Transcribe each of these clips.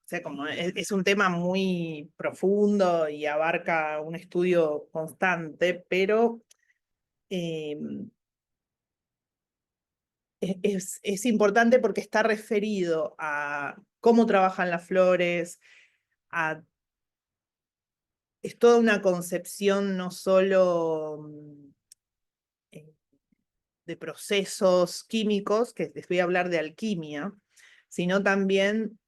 sea, como es un tema muy profundo y abarca un estudio constante, pero eh, es importante porque está referido a cómo trabajan las flores, es toda una concepción no solo eh, de procesos químicos, que les voy a hablar de alquimia, sino también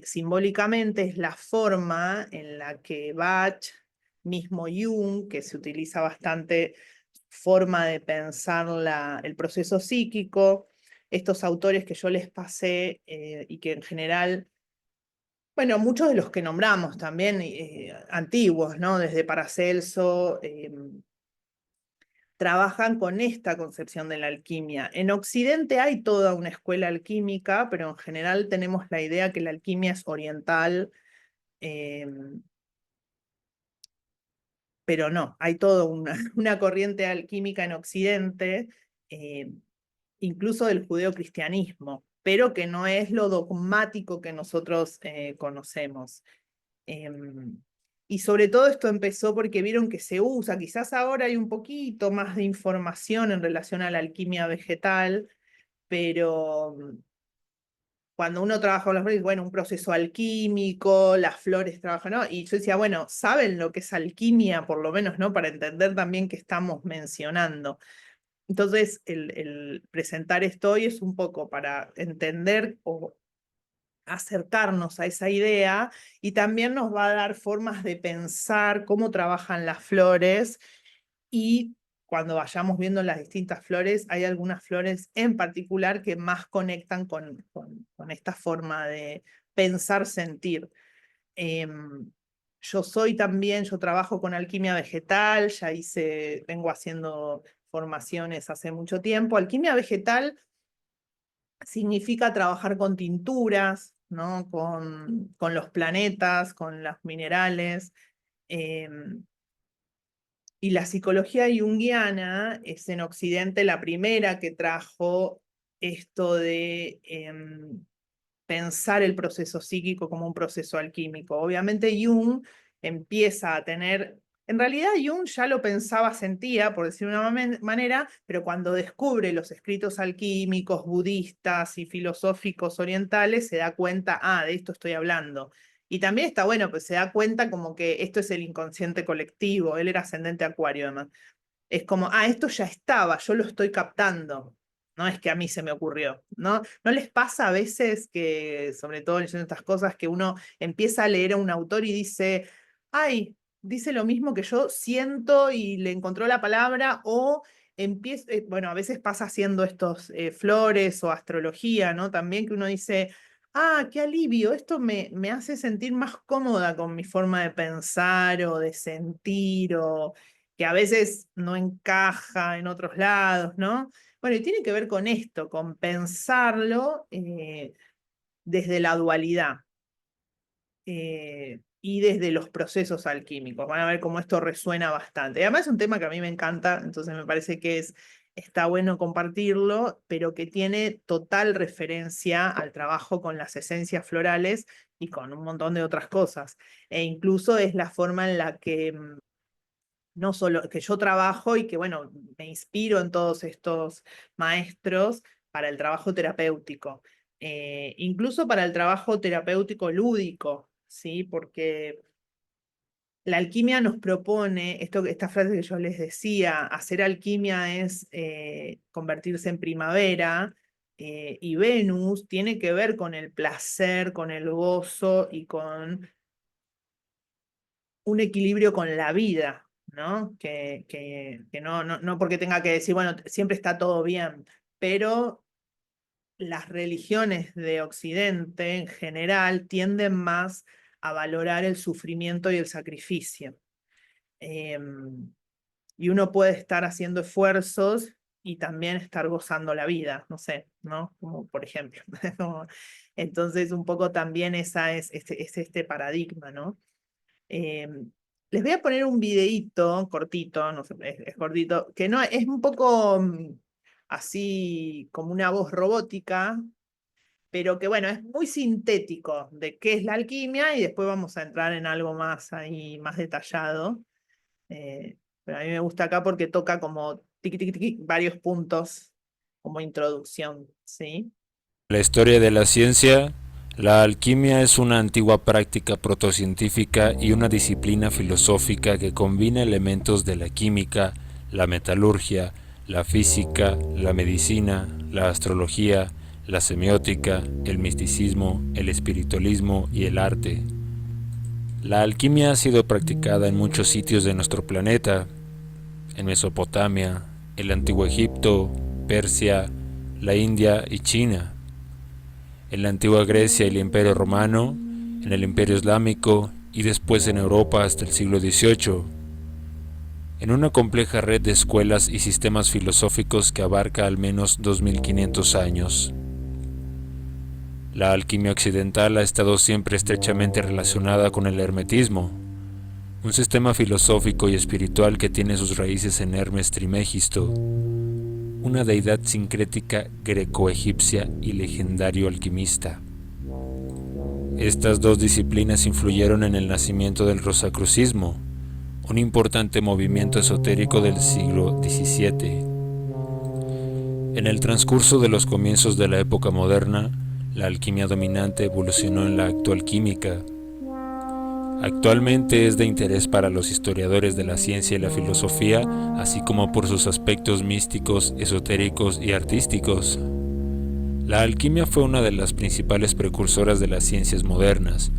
simbólicamente es la forma en la que Bach, mismo Jung, que se utiliza bastante forma de pensar el proceso psíquico, estos autores que yo les pasé y que en general, bueno, muchos de los que nombramos también antiguos, ¿no? Desde Paracelso, trabajan con esta concepción de la alquimia. En Occidente hay toda una escuela alquímica, pero en general tenemos la idea que la alquimia es oriental, eh, pero no, hay toda una corriente alquímica en Occidente, eh, incluso del judeocristianismo, pero que no es lo dogmático que nosotros conocemos. Eh, y sobre todo esto empezó porque vieron que se usa, quizás ahora hay un poquito más de información en relación a la alquimia vegetal, pero cuando uno trabaja con las flores, bueno, un proceso alquímico, las flores trabajan, ¿no? Y yo decía, bueno, ¿saben lo que es alquimia, por lo menos, ¿no? Para entender también qué estamos mencionando. Entonces, el presentar esto hoy es un poco para entender o acercarnos a esa idea y también nos va a dar formas de pensar cómo trabajan las flores y cuando vayamos viendo las distintas flores, hay algunas flores en particular que más conectan con esta forma de pensar, sentir. Eh, yo soy también, yo trabajo con alquimia vegetal, ya vengo haciendo formaciones hace mucho tiempo. Alquimia vegetal significa trabajar con tinturas, ¿no? Con los planetas, con los minerales. Eh, y la psicología junguiana es en Occidente la primera que trajo esto de pensar el proceso psíquico como un proceso alquímico. Obviamente Jung empieza a tener, en realidad Jung ya lo pensaba, sentía, por decir de una manera, pero cuando descubre los escritos alquímicos, budistas y filosóficos orientales, se da cuenta, ah, de esto estoy hablando. Y también está bueno, pues se da cuenta como que esto es el inconsciente colectivo, él era ascendente acuario además. Es como, ah, esto ya estaba, yo lo estoy captando. No es que a mí se me ocurrió, ¿no? ¿No les pasa a veces que, sobre todo leyendo estas cosas, que uno empieza a leer a un autor y dice, ay, dice lo mismo que yo siento y le encontró la palabra, o empieza, bueno, a veces pasa haciendo estos flores o astrología, ¿no? También que uno dice, ah, qué alivio, esto me hace sentir más cómoda con mi forma de pensar o de sentir o que a veces no encaja en otros lados, ¿no? Bueno, y tiene que ver con esto, con pensarlo desde la dualidad y desde los procesos alquímicos. Van a ver cómo esto resuena bastante. Y además es un tema que a mí me encanta, entonces me parece que está bueno compartirlo, pero que tiene total referencia al trabajo con las esencias florales y con un montón de otras cosas. E incluso es la forma en la que no solo que yo trabajo y que, bueno, me inspiro en todos estos maestros para el trabajo terapéutico, incluso para el trabajo terapéutico lúdico, ¿sí? Porque la alquimia nos propone, esta frase que yo les decía, hacer alquimia es convertirse en primavera, y Venus tiene que ver con el placer, con el gozo y con un equilibrio con la vida, ¿no? Que no porque tenga que decir, bueno, siempre está todo bien, pero las religiones de Occidente en general tienden más a valorar el sufrimiento y el sacrificio. Eh, y uno puede estar haciendo esfuerzos y también estar gozando la vida, no sé, ¿no? Como por ejemplo. Entonces, un poco también es este paradigma, ¿no? Eh, les voy a poner un videíto cortito, no sé, es cortito, que no es un poco así como una voz robótica, pero que bueno, es muy sintético de qué es la alquimia y después vamos a entrar en algo más ahí, más detallado. Pero a mí me gusta acá porque toca como tiqui, tiqui, tiqui, varios puntos como introducción, ¿sí? La historia de la ciencia, la alquimia es una antigua práctica protocientífica y una disciplina filosófica que combina elementos de la química, la metalurgia, la física, la medicina, la astrología, la semiótica, el misticismo, el espiritualismo y el arte. La alquimia ha sido practicada en muchos sitios de nuestro planeta, en Mesopotamia, el Antiguo Egipto, Persia, la India y China, en la antigua Grecia y el Imperio Romano, en el Imperio Islámico y después en Europa hasta el siglo XVIII, en una compleja red de escuelas y sistemas filosóficos que abarca al menos 2500 años. La alquimia occidental ha estado siempre estrechamente relacionada con el hermetismo, un sistema filosófico y espiritual que tiene sus raíces en Hermes Trimegisto, una deidad sincrética greco-egipcia y legendario alquimista. Estas dos disciplinas influyeron en el nacimiento del rosacrucismo, un importante movimiento esotérico del siglo XVII. En el transcurso de los comienzos de la época moderna, la alquimia dominante evolucionó en la actual química. Actualmente es de interés para los historiadores de la ciencia y la filosofía, así como por sus aspectos místicos, esotéricos y artísticos. La alquimia fue una de las principales precursoras de las ciencias modernas,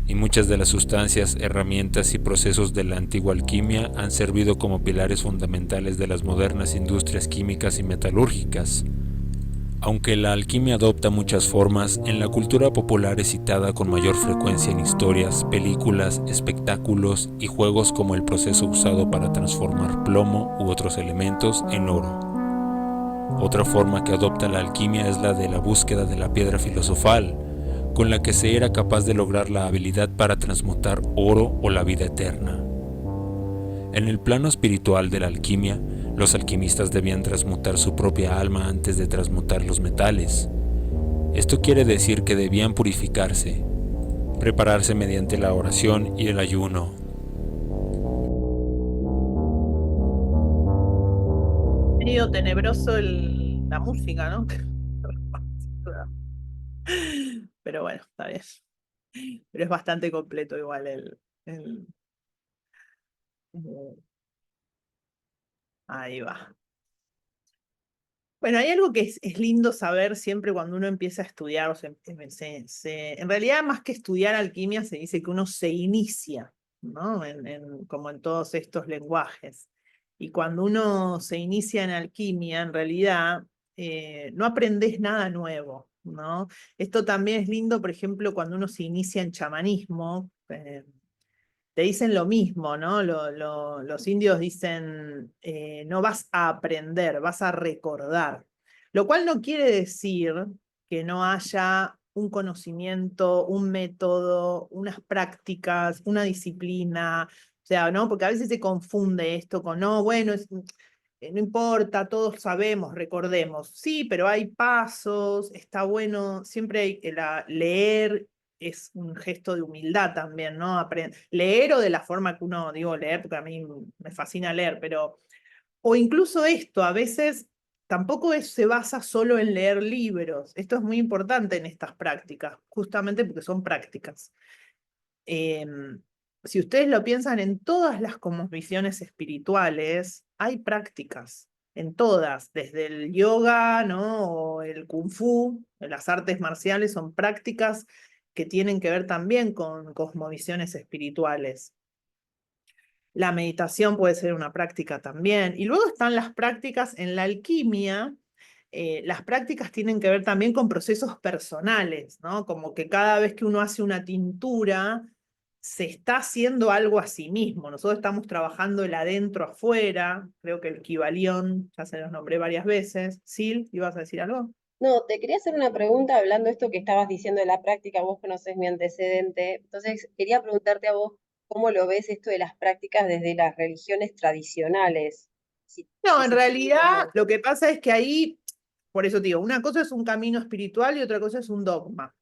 y muchas de las sustancias, herramientas y procesos de la antigua alquimia han servido como pilares fundamentales de las modernas industrias químicas y metalúrgicas. Aunque la alquimia adopta muchas formas, en la cultura popular es citada con mayor frecuencia en historias, películas, espectáculos y juegos como el proceso usado para transformar plomo u otros elementos en oro. Otra forma que adopta la alquimia es la de la búsqueda de la piedra filosofal, con la que se era capaz de lograr la habilidad para transmutar oro o la vida eterna. En el plano espiritual de la alquimia, los alquimistas debían transmutar su propia alma antes de transmutar los metales. Esto quiere decir que debían purificarse, prepararse mediante la oración y el ayuno. Medio tenebroso la música, ¿no? Pero bueno, está bien. Pero es bastante completo igual el- ahí va. Bueno, hay algo que es lindo saber siempre cuando uno empieza a estudiar, o en realidad más que estudiar alquimia se dice que uno se inicia, ¿no? Como en todos estos lenguajes. Y cuando uno se inicia en alquimia, en realidad no aprendes nada nuevo, ¿no? Esto también es lindo, por ejemplo, cuando uno se inicia en chamanismo. Te dicen lo mismo, ¿no? Los indios dicen, no vas a aprender, vas a recordar. Lo cual no quiere decir que no haya un conocimiento, un método, unas prácticas, una disciplina, o sea, ¿no? Porque a veces se confunde esto con, no, bueno, no importa, todos sabemos, recordemos. Sí, pero hay pasos, está bueno, siempre hay que leer es un gesto de humildad también, ¿no? Leer o de la forma que uno, digo leer, porque a mí me fascina leer, pero, o incluso esto, a veces tampoco se basa solo en leer libros. Esto es muy importante en estas prácticas, justamente porque son prácticas. Eh, si ustedes lo piensan en todas las cosmovisiones espirituales, hay prácticas, en todas, desde el yoga, ¿no? O el kung fu, las artes marciales son prácticas que tienen que ver también con cosmovisiones espirituales. La meditación puede ser una práctica también. Y luego están las prácticas en la alquimia. Las prácticas tienen que ver también con procesos personales, ¿no? Como que cada vez que uno hace una tintura, se está haciendo algo a sí mismo. Nosotros estamos trabajando el adentro afuera. Creo que el Kybalión, ya se los nombré varias veces. Sil, ¿ibas a decir algo? No, te quería hacer una pregunta hablando de esto que estabas diciendo de la práctica, vos conocés mi antecedente, entonces quería preguntarte a vos cómo lo ves esto de las prácticas desde las religiones tradicionales, si No, en se sigue realidad como... lo que pasa es que ahí por eso te digo, una cosa es un camino espiritual y otra cosa es un dogma.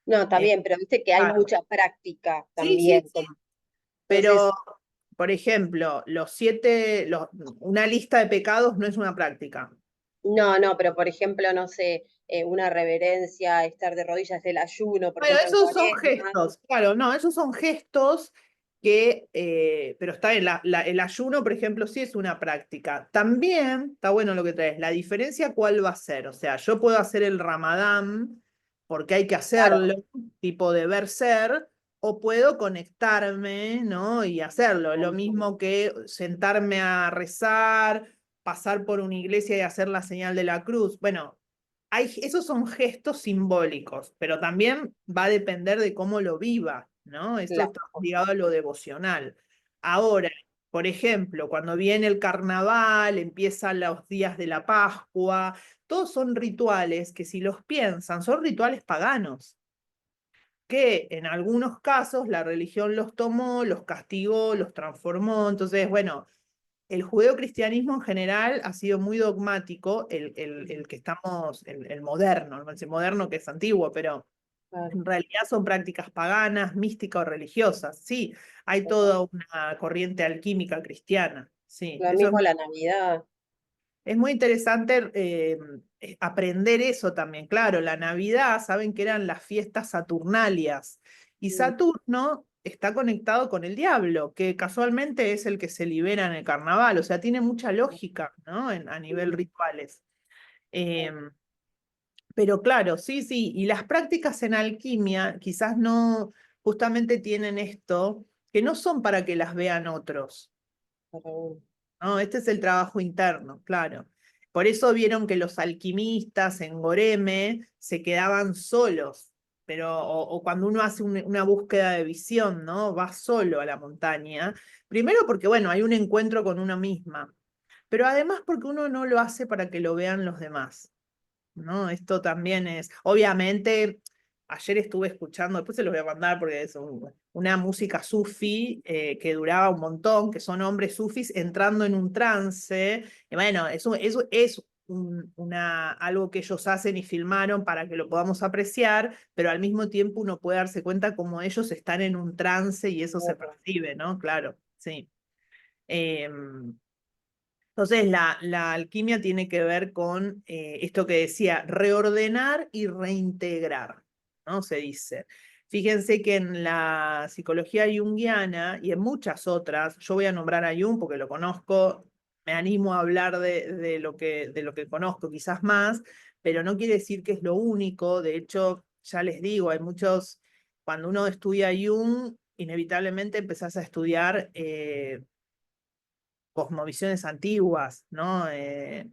No, está Eh, bien, pero viste que hay claro. mucha práctica Sí, sí, también. sí. Pero, Entonces, por ejemplo, una lista de pecados no es una práctica. no, pero por ejemplo, no sé, una reverencia, estar de rodillas, el ayuno, por Bueno, ejemplo, en esos son Cuaresma. gestos, claro, no, esos son gestos que, pero está bien, el ayuno, por ejemplo, sí es una práctica. También, está bueno lo que traes, la diferencia cuál va a ser, o sea, yo puedo hacer el Ramadán porque hay que Claro, hacerlo, tipo deber ser, o puedo conectarme, ¿no? Y hacerlo, lo mismo que sentarme a rezar, pasar por una iglesia y hacer la señal de la cruz. Bueno, esos son gestos simbólicos, pero también va a depender de cómo lo viva, ¿no? Esto claro. está ligado a lo devocional. Ahora, por ejemplo, cuando viene el carnaval, empiezan los días de la Pascua, todos son rituales que si los piensan, son rituales paganos, que en algunos casos la religión los tomó, los castigó, los transformó. Entonces, bueno, el judeocristianismo en general ha sido muy dogmático, el que estamos, el moderno, no el moderno que es antiguo, pero Claro, en realidad son prácticas paganas, místicas o religiosas. Sí, hay total. toda una corriente alquímica cristiana. Sí, Lo eso mismo la Navidad. es muy interesante aprender eso también. Claro, la Navidad, saben que eran las fiestas saturnalias y Mm, Saturno está conectado con el diablo, que casualmente es el que se libera en el carnaval, o sea, tiene mucha lógica, ¿no? A nivel mm, rituales. Pero claro, sí, sí, y las prácticas en alquimia quizás no justamente tienen esto, que no son para que las vean otros. para uno. ¿No? Este es el trabajo interno, claro. Por eso vieron que los alquimistas en Goreme se quedaban solos, pero o cuando uno hace una búsqueda de visión, ¿no? Va solo a la montaña. Primero porque, bueno, hay un encuentro con uno misma, pero además porque uno no lo hace para que lo vean los demás. ¿No? Esto también es, obviamente, ayer estuve escuchando, después se los voy a mandar porque es una música sufi que duraba un montón, que son hombres sufis entrando en un trance, y bueno, algo que ellos hacen y filmaron para que lo podamos apreciar, pero al mismo tiempo uno puede darse cuenta como ellos están en un trance y eso se Claro, percibe, ¿no? Claro, sí. Entonces, la alquimia tiene que ver con esto que decía, reordenar y reintegrar, ¿no? Se dice. Fíjense que en la psicología junguiana y en muchas otras, yo voy a nombrar a Jung porque lo conozco, me animo a hablar de lo que conozco, quizás más, pero no quiere decir que es lo único. De hecho, ya les digo, hay muchos, cuando uno estudia Jung, inevitablemente empezás a estudiar cosmovisiones antiguas, ¿no? Eh,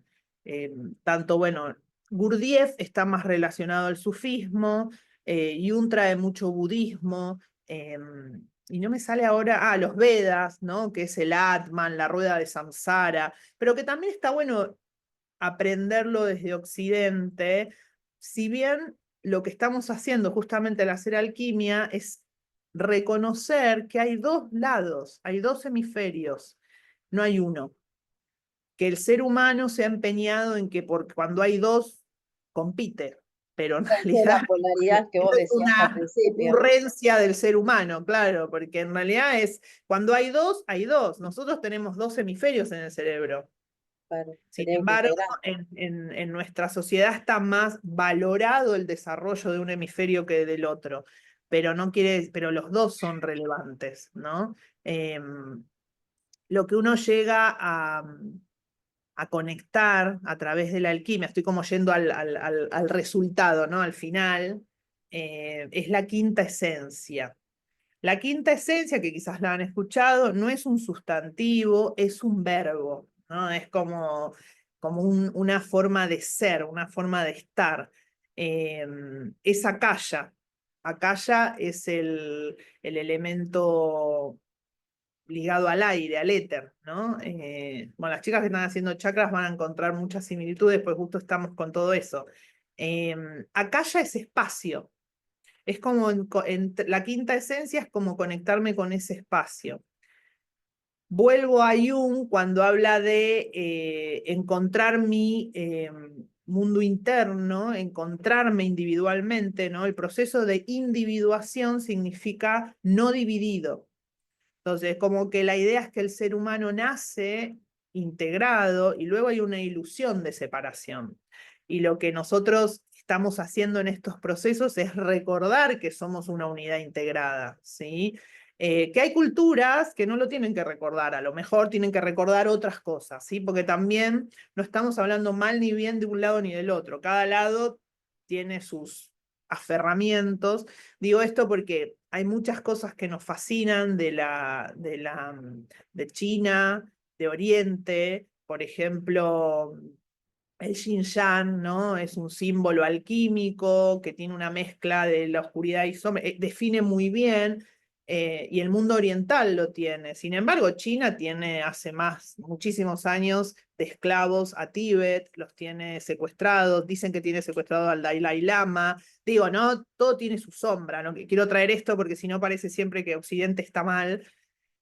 tanto, bueno, Gurdjieff está más relacionado al sufismo, Jung trae mucho budismo, y no me sale ahora, los Vedas, ¿no? Que es el Atman, la rueda de Samsara, pero que también está bueno aprenderlo desde Occidente, si bien lo que estamos haciendo justamente al hacer alquimia es reconocer que hay dos lados, hay dos hemisferios, no hay uno. Que el ser humano se ha empeñado en que cuando hay dos, compite, pero en esa es la realidad polaridad que eso vos es decías al una principio. ocurrencia del ser humano, claro, porque en realidad es, cuando hay dos, hay dos. Nosotros tenemos dos hemisferios en el cerebro. Claro, se Sin tienen que embargo, integrar. en nuestra sociedad está más valorado el desarrollo de un hemisferio que del otro, pero no quiere, pero los dos son relevantes, ¿no? Lo que uno llega a conectar a través de la alquimia, estoy como yendo al resultado, ¿no? Al final, es la quinta esencia. La quinta esencia, que quizás la han escuchado, no es un sustantivo, es un verbo, ¿no? Es como una forma de ser, una forma de estar. Es acaya. Acaya es el elemento ligado al aire, al éter, ¿no? Bueno, las chicas que están haciendo chakras van a encontrar muchas similitudes, pues justo estamos con todo eso. Acaya es espacio, es como la quinta esencia es como conectarme con ese espacio. Vuelvo a Jung cuando habla de encontrar mundo interno, encontrarme individualmente, ¿no? El proceso de individuación significa no dividido. Entonces, como que la idea es que el ser humano nace integrado y luego hay una ilusión de separación. Y lo que nosotros estamos haciendo en estos procesos es recordar que somos una unidad integrada, ¿sí? Que hay culturas que no lo tienen que recordar, a lo mejor tienen que recordar otras cosas, ¿sí? Porque también no estamos hablando mal ni bien de un lado ni del otro. Cada lado tiene sus aferramientos. Digo esto porque hay muchas cosas que nos fascinan de China, de Oriente, por ejemplo, el Xinjiang, ¿no? Es un símbolo alquímico que tiene una mezcla de la oscuridad y sombra, define muy bien, y el mundo oriental lo tiene. Sin embargo, China tiene hace muchísimos años de esclavos a Tíbet, los tiene secuestrados, dicen que tiene secuestrado al Dalai Lama. Digo, ¿no? Todo tiene su sombra, ¿no? Quiero traer esto porque si no parece siempre que Occidente está mal.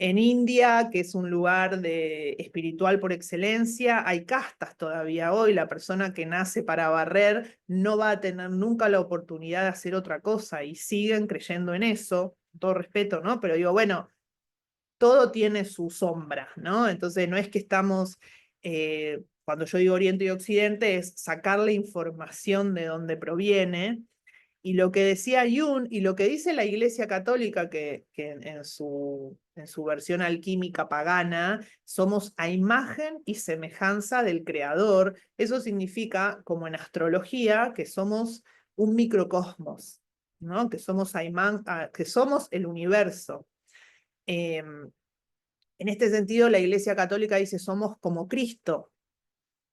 En India, que es un lugar espiritual por excelencia, hay castas todavía hoy. La persona que nace para barrer no va a tener nunca la oportunidad de hacer otra cosa y siguen creyendo en eso, con todo respeto, ¿no? Pero digo, bueno, todo tiene su sombra, ¿no? Entonces no es que estamos, cuando yo digo Oriente y Occidente, es sacar la información de dónde proviene. Y lo que decía Jung y lo que dice la Iglesia Católica, que en su versión alquímica pagana, somos a imagen y semejanza del Creador. Eso significa, como en astrología, que somos un microcosmos, ¿no? Que somos el universo. En este sentido, la Iglesia Católica dice somos como Cristo.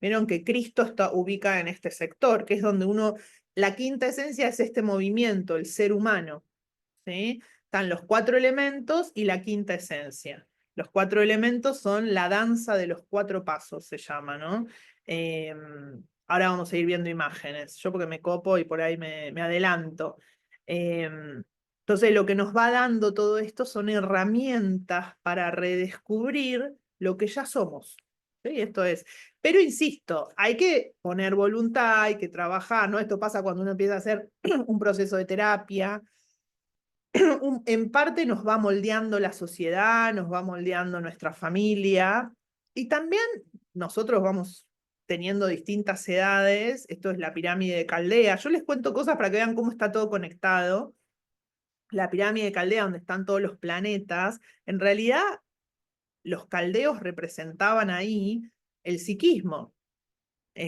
Vieron que Cristo está ubicado en este sector, que es donde la quinta esencia es este movimiento, el ser humano, ¿sí? Están los 4 elementos y la quinta esencia. Los 4 elementos son la danza de los 4 pasos, se llama, ¿no? Ahora vamos a ir viendo imágenes. Yo porque me copo y por ahí me adelanto. Entonces, lo que nos va dando todo esto son herramientas para redescubrir lo que ya somos. ¿Sí? Esto es. Pero insisto, hay que poner voluntad, hay que trabajar, ¿no? Esto pasa cuando uno empieza a hacer un proceso de terapia. En parte nos va moldeando la sociedad, nos va moldeando nuestra familia y también nosotros vamos teniendo distintas edades. Esto es la pirámide de Caldea. Yo les cuento cosas para que vean cómo está todo conectado. La pirámide de Caldea, donde están todos los planetas, en realidad los caldeos representaban ahí el psiquismo.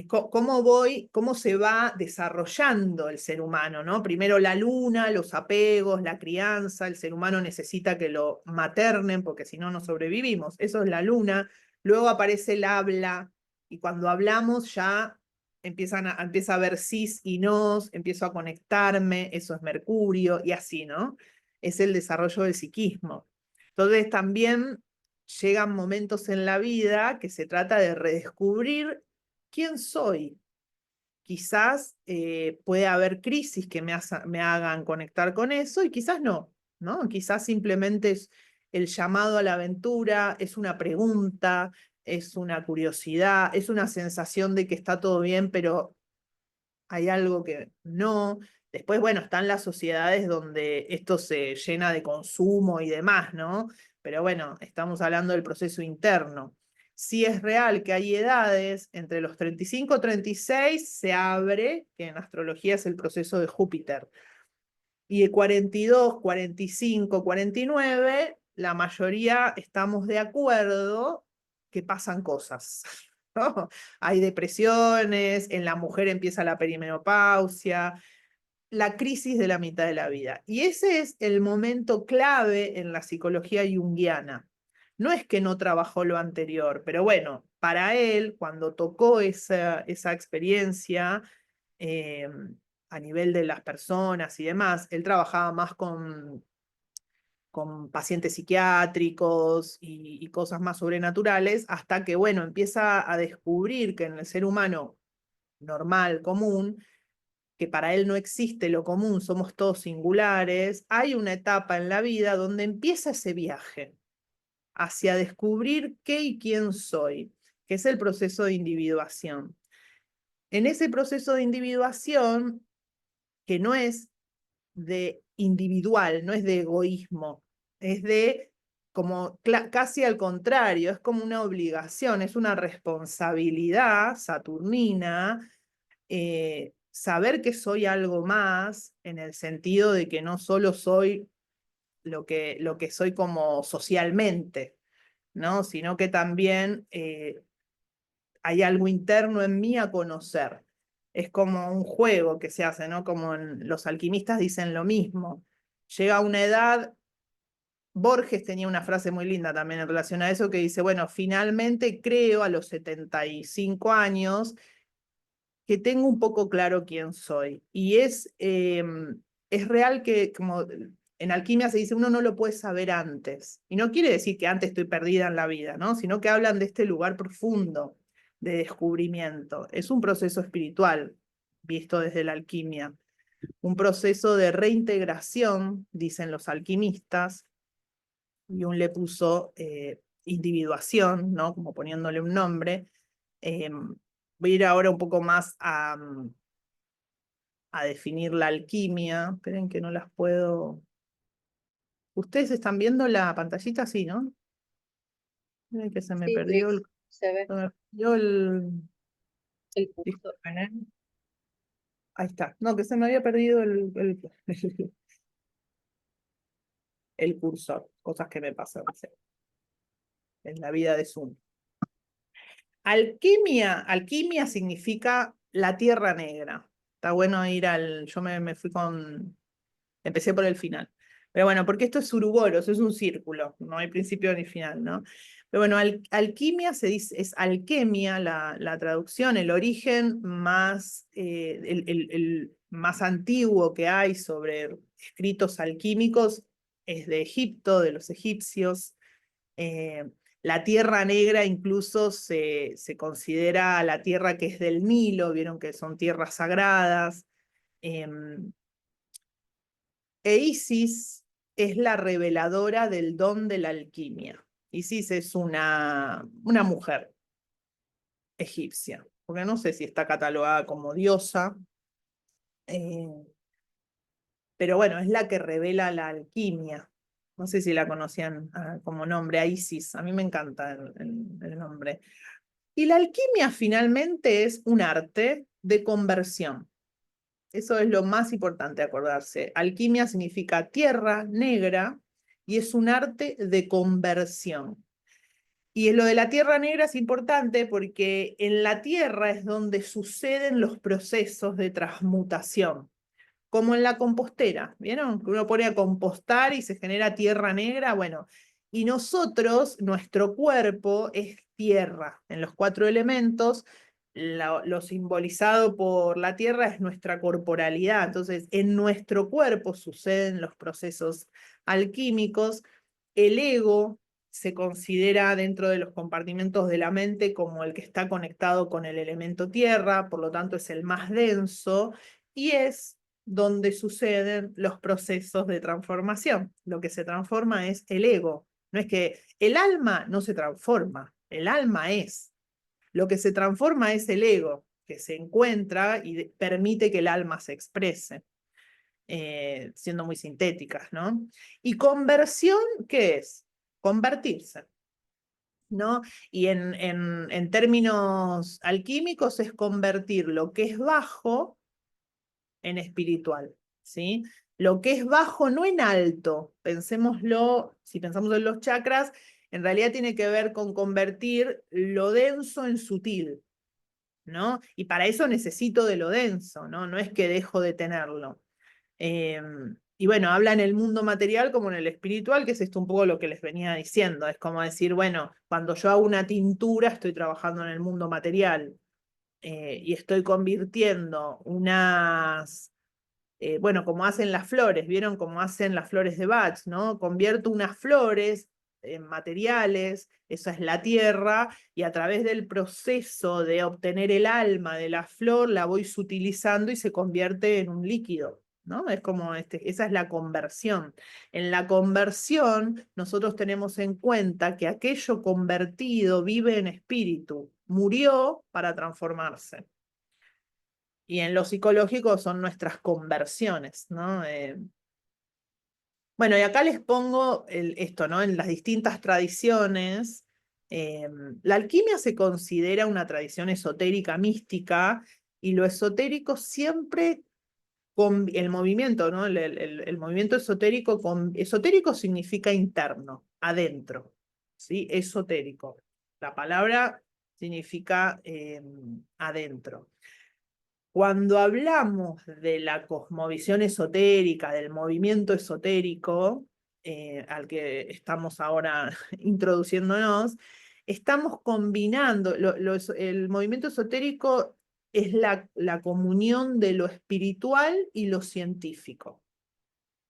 Cómo se va desarrollando el ser humano, ¿no? Primero la luna, los apegos, la crianza, el ser humano necesita que lo maternen porque si no, no sobrevivimos. Eso es la luna. Luego aparece el habla y cuando hablamos ya empieza a haber sís y nos, empiezo a conectarme, eso es Mercurio y así, ¿no? Es el desarrollo del psiquismo. Entonces también llegan momentos en la vida que se trata de redescubrir quién soy. Quizás puede haber crisis que me hagan conectar con eso y quizás no, ¿no? Quizás simplemente es el llamado a la aventura, es una pregunta, es una curiosidad, es una sensación de que está todo bien, pero hay algo que no. Después, bueno, están las sociedades donde esto se llena de consumo y demás, ¿no? Pero bueno, estamos hablando del proceso interno. Sí es real que hay edades, entre los 35 y 36 se abre, que en astrología es el proceso de Júpiter. Y de 42, 45, 49, la mayoría estamos de acuerdo que pasan cosas. ¿No? Hay depresiones, en la mujer empieza la perimenopausia, la crisis de la mitad de la vida. Y ese es el momento clave en la psicología junguiana. No es que no trabajó lo anterior, pero bueno, para él, cuando tocó esa experiencia eh, a nivel de las personas y demás, él trabajaba más con pacientes psiquiátricos y cosas más sobrenaturales, hasta que, bueno, empieza a descubrir que en el ser humano normal, común, que para él no existe lo común, somos todos singulares, hay una etapa en la vida donde empieza ese viaje hacia descubrir qué y quién soy, que es el proceso de individuación. En ese proceso de individuación, que no es de individual, no es de egoísmo, es de como casi al contrario, es como una obligación, es una responsabilidad saturnina, saber que soy algo más, en el sentido de que no solo soy lo que soy como socialmente, ¿no? Sino que también hay algo interno en mí a conocer. Es como un juego que se hace, ¿no? Como los alquimistas dicen lo mismo. Llega una edad, Borges tenía una frase muy linda también en relación a eso, que dice, bueno, finalmente creo a los 75 años que tengo un poco claro quién soy. Y es real que, como en alquimia se dice, uno no lo puede saber antes. Y no quiere decir que antes estoy perdida en la vida, ¿no? Sino que hablan de este lugar profundo de descubrimiento. Es un proceso espiritual, visto desde la alquimia. Un proceso de reintegración, dicen los alquimistas, y un le puso individuación, ¿no? Como poniéndole un nombre. Voy a ir ahora un poco más a definir la alquimia. Esperen que no las puedo. ¿Ustedes están viendo la pantallita? Sí, ¿no? Miren que se me Sí, perdió el. se ve Se me perdió el. el cursor. Disculpen, ¿eh? Ahí está. No, que se me había perdido el cursor. Cosas que me pasan, no sé, en la vida de Zoom. Alquimia significa la tierra negra. Está bueno ir al. Yo me fui con. Empecé por el final. Pero bueno, porque esto es Uruboros, es un círculo, no hay principio ni final, ¿no? Pero bueno, alquimia se dice, es alquemia, la traducción, el origen más, el más antiguo que hay sobre escritos alquímicos es de Egipto, de los egipcios. Eh, la tierra negra incluso se considera la tierra que es del Nilo, vieron que son tierras sagradas. E Isis es la reveladora del don de la alquimia. Isis es una mujer egipcia, porque no sé si está catalogada como diosa, eh, pero bueno, es la que revela la alquimia. No sé si la conocían como nombre, a Isis. A mí me encanta el nombre. Y la alquimia finalmente es un arte de conversión. Eso es lo más importante acordarse. Alquimia significa tierra negra y es un arte de conversión. Y lo de la tierra negra es importante porque en la tierra es donde suceden los procesos de transmutación, como en la compostera. ¿Vieron? Que uno pone a compostar y se genera tierra negra. Bueno, y nosotros, nuestro cuerpo es tierra en los 4 elementos. Lo simbolizado por la tierra es nuestra corporalidad. Entonces, en nuestro cuerpo suceden los procesos alquímicos. El ego se considera dentro de los compartimentos de la mente como el que está conectado con el elemento tierra, por lo tanto es el más denso y es donde suceden los procesos de transformación. Lo que se transforma es el ego. No es que el alma no se transforma, el alma es. Lo que se transforma es el ego, que se encuentra y permite que el alma se exprese, siendo muy sintéticas, ¿no? Y conversión, ¿qué es? Convertirse, ¿no? Y en términos alquímicos es convertir lo que es bajo en espiritual, ¿sí? Lo que es bajo, no en alto, pensémoslo, si pensamos en los chakras, en realidad tiene que ver con convertir lo denso en sutil, ¿no? Y para eso necesito de lo denso, ¿no? No es que dejo de tenerlo. Y bueno, habla en el mundo material como en el espiritual, que es esto un poco lo que les venía diciendo. Es como decir, bueno, cuando yo hago una tintura, estoy trabajando en el mundo material y estoy convirtiendo bueno, como hacen las flores, ¿vieron cómo hacen las flores de Bach, ¿no? Convierto unas flores en materiales, esa es la tierra, y a través del proceso de obtener el alma de la flor, la voy sutilizando y se convierte en un líquido, ¿no? Es como esa es la conversión. En la conversión, nosotros tenemos en cuenta que aquello convertido vive en espíritu, murió para transformarse. Y en lo psicológico son nuestras conversiones, ¿no? Bueno, y acá les pongo esto, ¿no? En las distintas tradiciones, la alquimia se considera una tradición esotérica mística, y lo esotérico siempre con el movimiento, ¿no? El movimiento esotérico, esotérico significa interno, adentro, ¿sí? Esotérico. La palabra significa adentro. Cuando hablamos de la cosmovisión esotérica, del movimiento esotérico, al que estamos ahora introduciéndonos, estamos combinando, el movimiento esotérico es la comunión de lo espiritual y lo científico,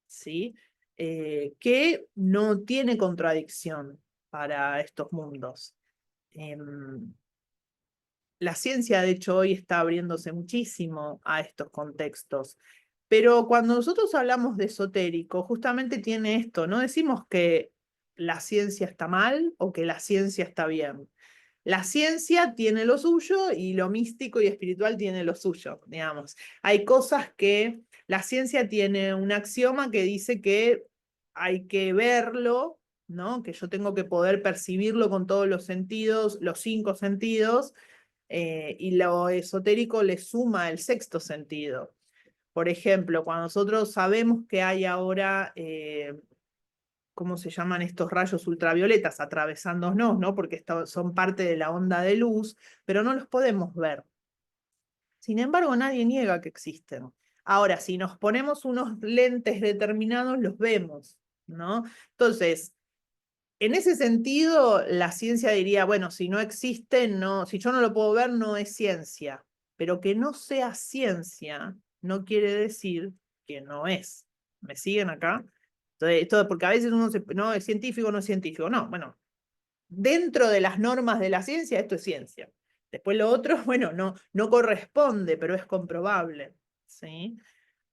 ¿sí? Que no tiene contradicción para estos mundos. La ciencia, de hecho, hoy está abriéndose muchísimo a estos contextos. Pero cuando nosotros hablamos de esotérico, justamente tiene esto, no decimos que la ciencia está mal o que la ciencia está bien. La ciencia tiene lo suyo y lo místico y espiritual tiene lo suyo, digamos. Hay cosas que la ciencia tiene un axioma que dice que hay que verlo, ¿no? Que yo tengo que poder percibirlo con todos los sentidos, los 5 sentidos, y lo esotérico le suma el sexto sentido. Por ejemplo, cuando nosotros sabemos que hay ahora, ¿cómo se llaman estos rayos ultravioletas atravesándonos, ¿no? Porque son parte de la onda de luz, pero no los podemos ver. Sin embargo, nadie niega que existen. Ahora, si nos ponemos unos lentes determinados, los vemos, ¿no? Entonces, en ese sentido, la ciencia diría, bueno, si no existe, no, si yo no lo puedo ver, no es ciencia. Pero que no sea ciencia no quiere decir que no es. ¿Me siguen acá? Entonces, porque a veces uno no es científico, no es científico. No, bueno, dentro de las normas de la ciencia, esto es ciencia. Después lo otro, bueno, no corresponde, pero es comprobable, ¿sí?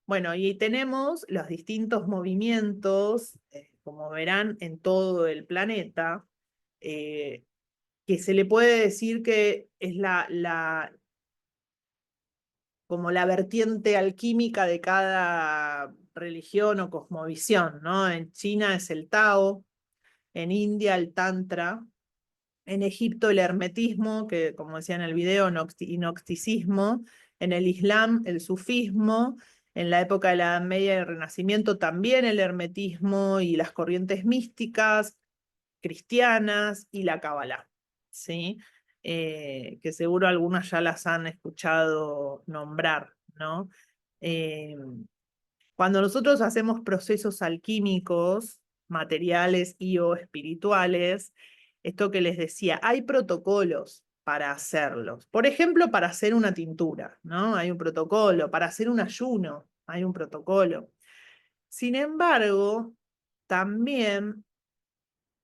Bueno, y tenemos los distintos movimientos, como verán, en todo el planeta, que se le puede decir que es como la vertiente alquímica de cada religión o cosmovisión, ¿no? En China es el Tao, en India el Tantra, en Egipto el hermetismo, que como decía en el video, gnosticismo, en el Islam el sufismo, en la época de la Edad Media y el Renacimiento también el hermetismo y las corrientes místicas cristianas y la Cábala, ¿sí? Que seguro algunas ya las han escuchado nombrar, ¿no? Eh, Cuando nosotros hacemos procesos alquímicos, materiales y o espirituales, esto que les decía, hay protocolos para hacerlos. Por ejemplo, para hacer una tintura, ¿no? Hay un protocolo. Para hacer un ayuno, hay un protocolo. Sin embargo, también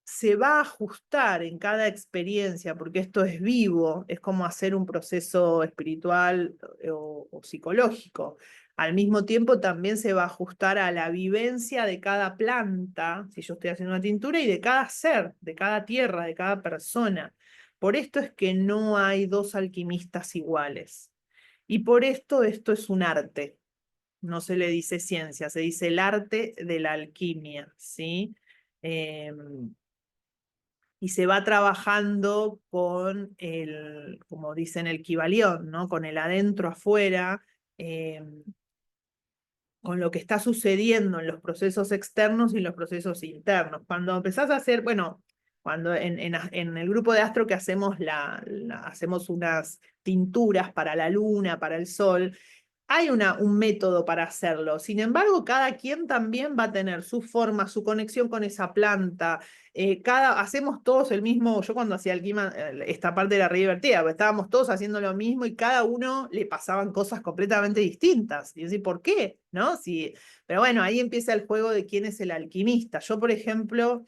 se va a ajustar en cada experiencia, porque esto es vivo, es como hacer un proceso espiritual o psicológico. Al mismo tiempo también se va a ajustar a la vivencia de cada planta, si yo estoy haciendo una tintura, y de cada ser, de cada tierra, de cada persona. Por esto es que no hay dos alquimistas iguales. Y por esto es un arte. No se le dice ciencia, se dice el arte de la alquimia, ¿sí? Y se va trabajando con como dicen, el Kybalión, ¿no? Con el adentro afuera, con lo que está sucediendo en los procesos externos y los procesos internos. Cuando empezás a hacer, bueno, cuando en el grupo de Astro que hacemos, hacemos unas tinturas para la luna, para el sol, hay un método para hacerlo. Sin embargo, cada quien también va a tener su forma, su conexión con esa planta. Hacemos todos el mismo, yo cuando hacía alquimia, esta parte era re divertida, porque estábamos todos haciendo lo mismo y cada uno le pasaban cosas completamente distintas. Y decir, ¿por qué? ¿No? Sí, pero bueno, ahí empieza el juego de quién es el alquimista. Yo, por ejemplo,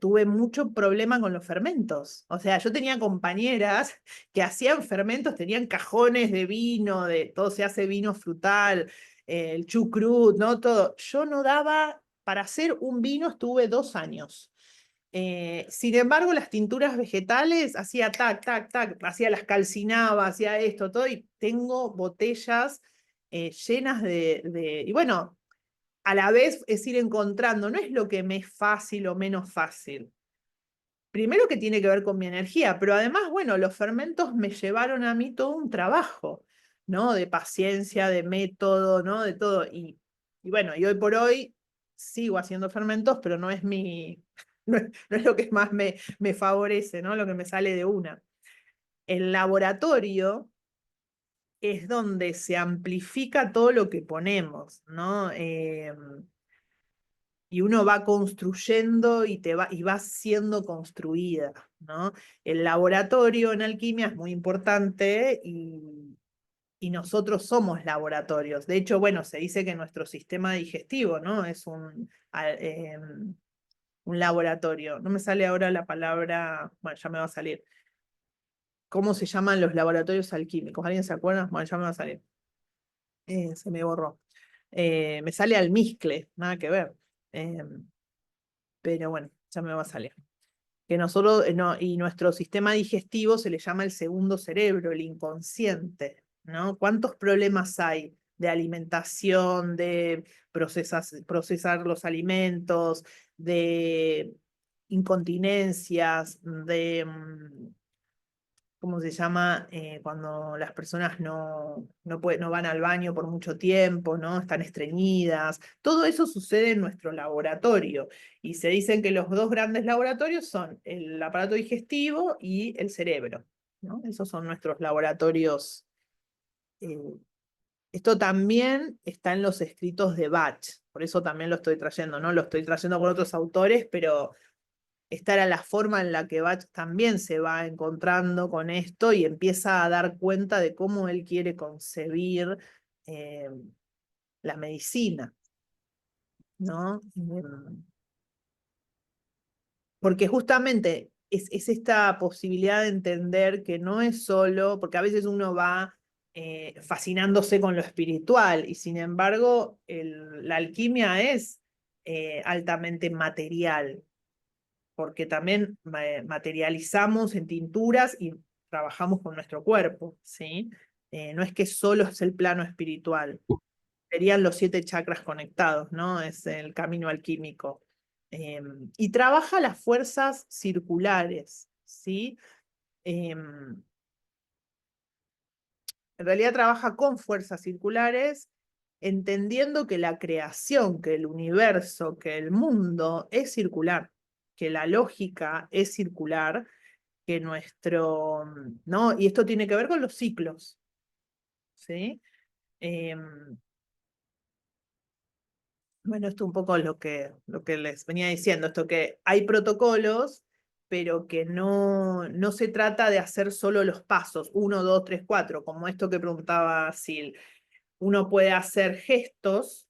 tuve mucho problema con los fermentos. O sea, yo tenía compañeras que hacían fermentos, tenían cajones de vino, de todo se hace vino frutal, el chucrut, ¿no? Todo. Yo no daba, para hacer un vino estuve 2 años. Sin embargo, las tinturas vegetales hacía tac, tac, tac, hacía las calcinaba, hacía esto, todo, y tengo botellas llenas y bueno, a la vez es ir encontrando, no es lo que me es fácil o menos fácil. Primero que tiene que ver con mi energía, pero además, bueno, los fermentos me llevaron a mí todo un trabajo, ¿no? De paciencia, de método, ¿no? De todo. Y bueno, y hoy por hoy sigo haciendo fermentos, pero no es no es lo que más me favorece, ¿no? Lo que me sale de una. El laboratorio es donde se amplifica todo lo que ponemos, ¿no? Y uno va construyendo y va siendo construida, ¿no? El laboratorio en alquimia es muy importante y nosotros somos laboratorios. De hecho, bueno, se dice que nuestro sistema digestivo, ¿no? Es un laboratorio. No me sale ahora la palabra, bueno, ya me va a salir. ¿Cómo se llaman los laboratorios alquímicos? ¿Alguien se acuerda? Bueno, ya me va a salir. Se me borró. Me sale almizcle, nada que ver. Pero bueno, ya me va a salir. Que nosotros, no, y nuestro sistema digestivo se le llama el segundo cerebro, el inconsciente, ¿no? ¿Cuántos problemas hay de alimentación, de procesar los alimentos, de incontinencias, de ¿cómo se llama? Cuando las personas no van al baño por mucho tiempo, ¿no? Están estreñidas. Todo eso sucede en nuestro laboratorio. Y se dicen que los dos grandes laboratorios son el aparato digestivo y el cerebro, ¿no? Esos son nuestros laboratorios. eh, Esto también está en los escritos de Bach, por eso también lo estoy trayendo, ¿no? Lo estoy trayendo con otros autores, pero esta era la forma en la que Bach también se va encontrando con esto y empieza a dar cuenta de cómo él quiere concebir eh, la medicina, ¿no? Porque justamente es esta posibilidad de entender que no es solo, porque a veces uno va fascinándose con lo espiritual y sin embargo la alquimia es altamente material, porque también materializamos en tinturas y trabajamos con nuestro cuerpo, ¿sí? No es que solo es el plano espiritual, serían los 7 chakras conectados, ¿no? Es el camino alquímico. Y trabaja las fuerzas circulares, ¿sí? En realidad trabaja con fuerzas circulares, entendiendo que la creación, que el universo, que el mundo es circular, que la lógica es circular, que ¿no? Y esto tiene que ver con los ciclos, ¿sí? Bueno, esto un poco es lo que les venía diciendo, esto que hay protocolos, pero que no se trata de hacer solo los pasos, 1, 2, 3, 4, como esto que preguntaba Sil. Uno puede hacer gestos,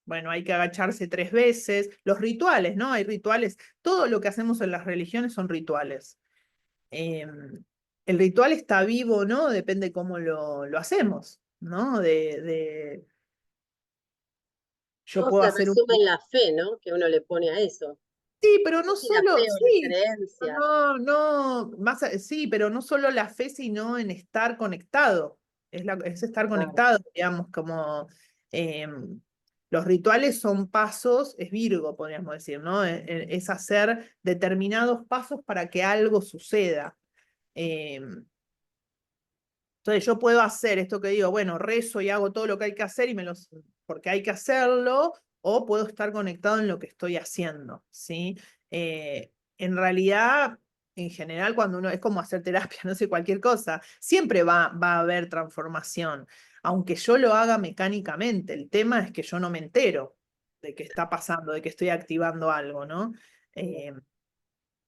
bueno, hay que agacharse 3 veces, los rituales, ¿no? Hay rituales, todo lo que hacemos en las religiones son rituales. El ritual está vivo, ¿no? Depende cómo lo hacemos, ¿no? Yo Todo puedo se hacer un... resume en la fe, ¿no? Que uno le pone a eso. Sí, pero No sé no si la solo, fe o la sí, creencia. sí, pero no solo la fe, sino en estar conectado. Es estar Claro. conectado, digamos, como los rituales son pasos, es Virgo, podríamos decir, ¿no? Es hacer determinados pasos para que algo suceda. Entonces yo puedo hacer esto que digo, bueno, rezo y hago todo lo que hay que hacer porque hay que hacerlo, o puedo estar conectado en lo que estoy haciendo, ¿sí? En realidad, en general, cuando uno es como hacer terapia, no sé, cualquier cosa, siempre va a haber transformación, aunque yo lo haga mecánicamente. El tema es que yo no me entero de qué está pasando, de que estoy activando algo, ¿no?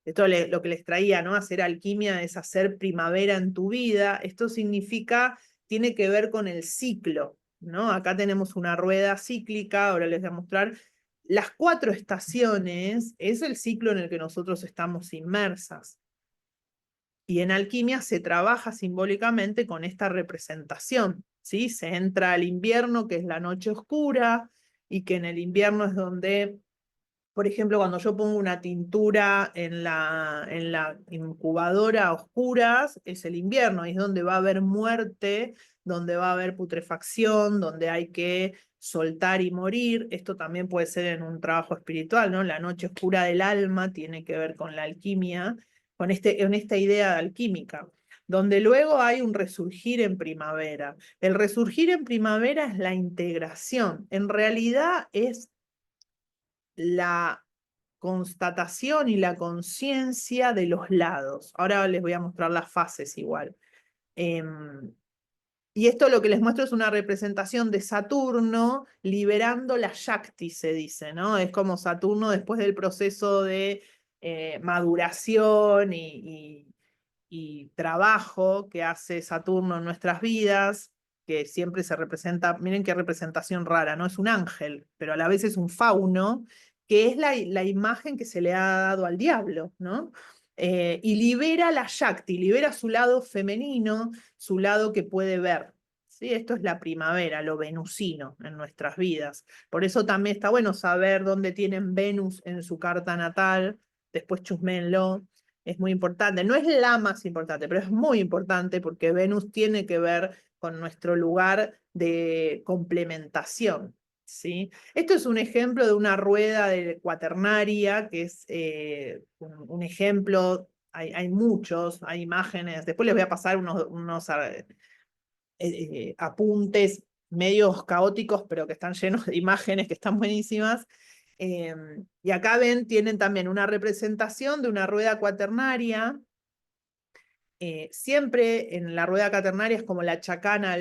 Esto lo que les traía, ¿no? Hacer alquimia es hacer primavera en tu vida. Esto significa, tiene que ver con el ciclo, ¿no? Acá tenemos una rueda cíclica, ahora les voy a mostrar. Las 4 estaciones es el ciclo en el que nosotros estamos inmersas. Y en alquimia se trabaja simbólicamente con esta representación, ¿sí? Se entra al invierno, que es la noche oscura, y que en el invierno es donde Por ejemplo, cuando yo pongo una tintura en la incubadora a oscuras, es el invierno, y es donde va a haber muerte, donde va a haber putrefacción, donde hay que soltar y morir. Esto también puede ser en un trabajo espiritual, ¿no? La noche oscura del alma tiene que ver con la alquimia, con esta idea alquímica, donde luego hay un resurgir en primavera. El resurgir en primavera es la integración, en realidad es la constatación y la conciencia de los lados. Ahora les voy a mostrar las fases igual. Y esto lo que les muestro es una representación de Saturno liberando la Shakti, se dice, ¿no? Es como Saturno después del proceso de maduración y trabajo que hace Saturno en nuestras vidas, que siempre se representa, miren qué representación rara, ¿no? Es un ángel, pero a la vez es un fauno, que es la imagen que se le ha dado al diablo, ¿no? Y libera la Shakti, libera su lado femenino, su lado que puede ver. ¿Sí? Esto es la primavera, lo venusino en nuestras vidas. Por eso también está bueno saber dónde tienen Venus en su carta natal, después chusméenlo, es muy importante. No es la más importante, pero es muy importante porque Venus tiene que ver con nuestro lugar de complementación. ¿Sí? Esto es un ejemplo de una rueda de cuaternaria, que es un ejemplo, hay muchos, hay imágenes, después les voy a pasar unos apuntes medios caóticos, pero que están llenos de imágenes que están buenísimas. Y acá ven, tienen también una representación de una rueda cuaternaria. Siempre en la rueda cuaternaria es como la chacana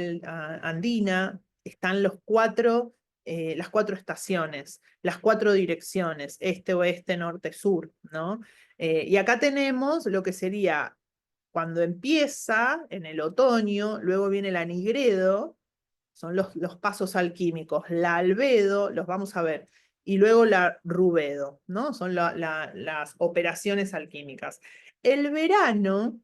andina, están las cuatro estaciones, las cuatro direcciones, este, oeste, norte, sur, ¿no? Y acá tenemos lo que sería cuando empieza en el otoño, luego viene el anigredo, son los pasos alquímicos, la albedo, los vamos a ver, y luego la rubedo, ¿no? Son las operaciones alquímicas. El verano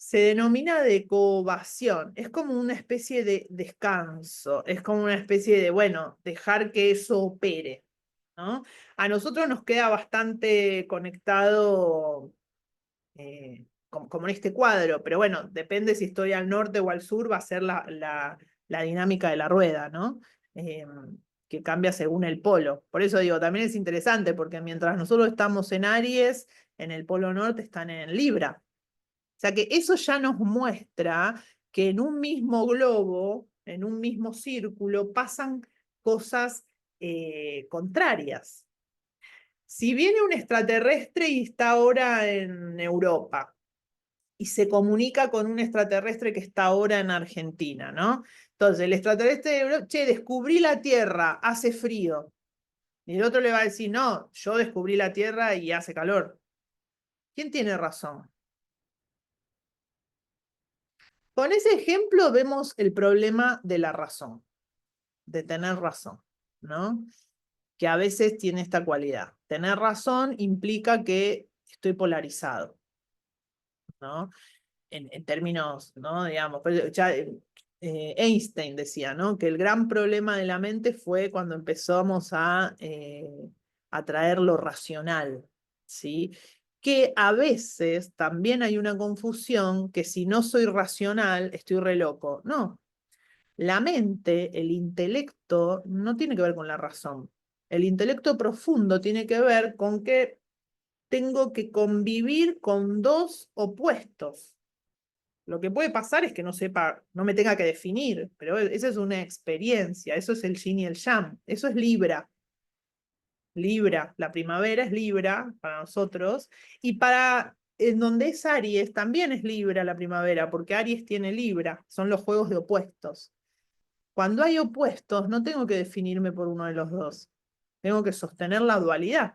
se denomina decovación, es como una especie de descanso, es como una especie de, bueno, dejar que eso opere, ¿no? A nosotros nos queda bastante conectado como en este cuadro, pero bueno, depende si estoy al norte o al sur, va a ser la dinámica de la rueda, ¿no? Que cambia según el polo. Por eso digo, también es interesante, porque mientras nosotros estamos en Aries, en el polo norte están en Libra. O sea que eso ya nos muestra que en un mismo globo, en un mismo círculo, pasan cosas contrarias. Si viene un extraterrestre y está ahora en Europa, y se comunica con un extraterrestre que está ahora en Argentina, ¿no? Entonces, el extraterrestre, che, descubrí la Tierra, hace frío. Y el otro le va a decir, no, yo descubrí la Tierra y hace calor. ¿Quién tiene razón? Con ese ejemplo vemos el problema de la razón, de tener razón, ¿no? Que a veces tiene esta cualidad. Tener razón implica que estoy polarizado, ¿no? En términos, ¿no? Digamos, ya Einstein decía, ¿no? Que el gran problema de la mente fue cuando empezamos a traer lo racional, ¿sí? Que a veces también hay una confusión que si no soy racional, estoy re loco. No, la mente, el intelecto, no tiene que ver con la razón. El intelecto profundo tiene que ver con que tengo que convivir con dos opuestos. Lo que puede pasar es que no sepa, no me tenga que definir, pero esa es una experiencia, eso es el yin y el yang, eso es Libra. Libra, la primavera es Libra para nosotros, y para en donde es Aries también es Libra la primavera, porque Aries tiene Libra, son los juegos de opuestos. Cuando hay opuestos, no tengo que definirme por uno de los dos, tengo que sostener la dualidad.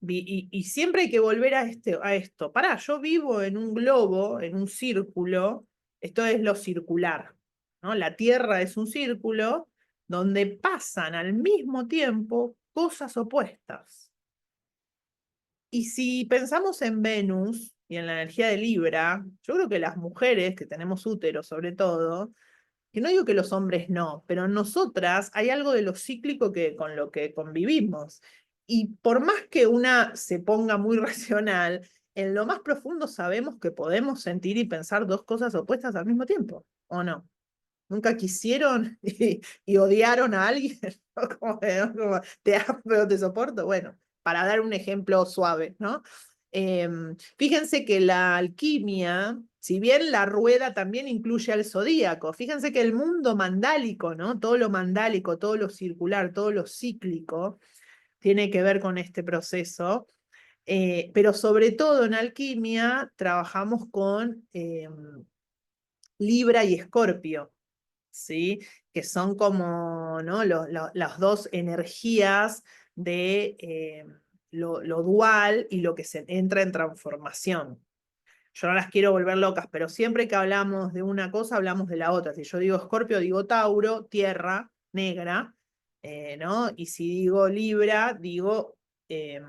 Y siempre hay que volver a esto. Pará, yo vivo en un globo, en un círculo, esto es lo circular, ¿no? La Tierra es un círculo donde pasan al mismo tiempo cosas opuestas. Y si pensamos en Venus y en la energía de Libra, yo creo que las mujeres que tenemos útero sobre todo, que no digo que los hombres no, pero nosotras hay algo de lo cíclico con lo que convivimos. Y por más que una se ponga muy racional, en lo más profundo sabemos que podemos sentir y pensar dos cosas opuestas al mismo tiempo, ¿o no? ¿Nunca quisieron y odiaron a alguien? Como, te amo, pero te soporto. Bueno, para dar un ejemplo suave, ¿no? Fíjense que la alquimia, si bien la rueda también incluye al zodíaco, fíjense que el mundo mandálico, ¿no? Todo lo mandálico, todo lo circular, todo lo cíclico, tiene que ver con este proceso. Pero sobre todo en alquimia trabajamos con Libra y Escorpio, ¿sí? Que son como, ¿no? Las dos energías de lo dual y lo que se entra en transformación. Yo no las quiero volver locas, pero siempre que hablamos de una cosa, hablamos de la otra. Si yo digo Escorpio, digo Tauro, tierra, negra, ¿no? Y si digo Libra, digo eh,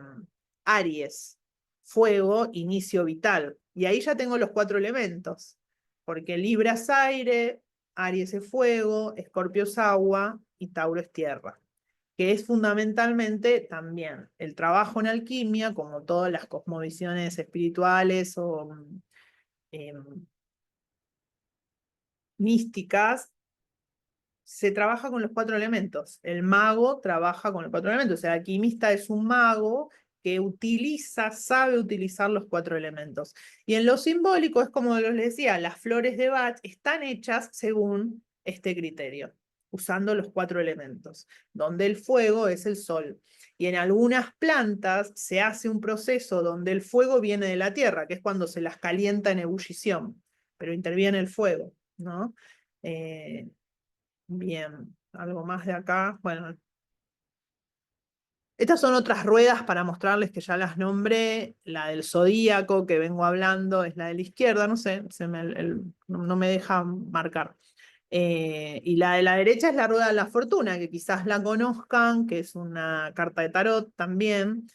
Aries, fuego, inicio vital. Y ahí ya tengo los 4 elementos, porque Libra es aire, Aries es fuego, Escorpio es agua y Tauro es tierra, que es fundamentalmente también el trabajo en alquimia, como todas las cosmovisiones espirituales o eh, místicas, se trabaja con los 4 elementos. El mago trabaja con los 4 elementos. O sea, el alquimista es un mago que sabe utilizar los 4 elementos. Y en lo simbólico es como les decía, las flores de Bach están hechas según este criterio, usando los 4 elementos, donde el fuego es el sol. Y en algunas plantas se hace un proceso donde el fuego viene de la tierra, que es cuando se las calienta en ebullición, pero interviene el fuego, ¿no? Bien, algo más de acá. Bueno, estas son otras ruedas para mostrarles que ya las nombré. La del zodíaco que vengo hablando es la de la izquierda, no sé, no me deja marcar. Y la de la derecha es la rueda de la fortuna, que quizás la conozcan, que es una carta de tarot también.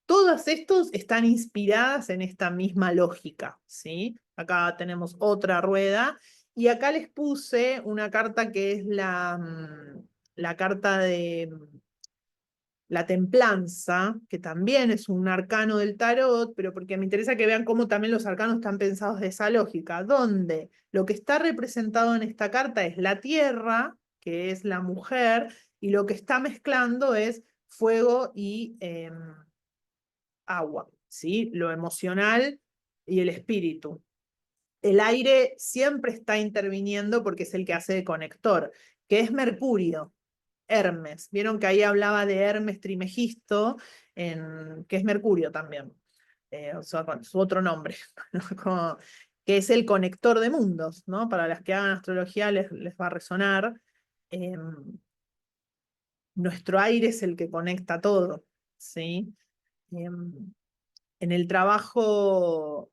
Todas estos están inspiradas en esta misma lógica, ¿sí? Acá tenemos otra rueda. Y acá les puse una carta que es la carta de la templanza, que también es un arcano del tarot, pero porque me interesa que vean cómo también los arcanos están pensados de esa lógica, donde lo que está representado en esta carta es la tierra, que es la mujer, y lo que está mezclando es fuego y agua, ¿sí? Lo emocional y el espíritu. El aire siempre está interviniendo porque es el que hace de conector, que es Mercurio. Hermes. Vieron que ahí hablaba de Hermes Trimegisto, que es Mercurio también, o sea, con su otro nombre, ¿no? Como, que es el conector de mundos, ¿no? Para las que hagan astrología les va a resonar. Eh, Nuestro aire es el que conecta todo, ¿sí? En el trabajo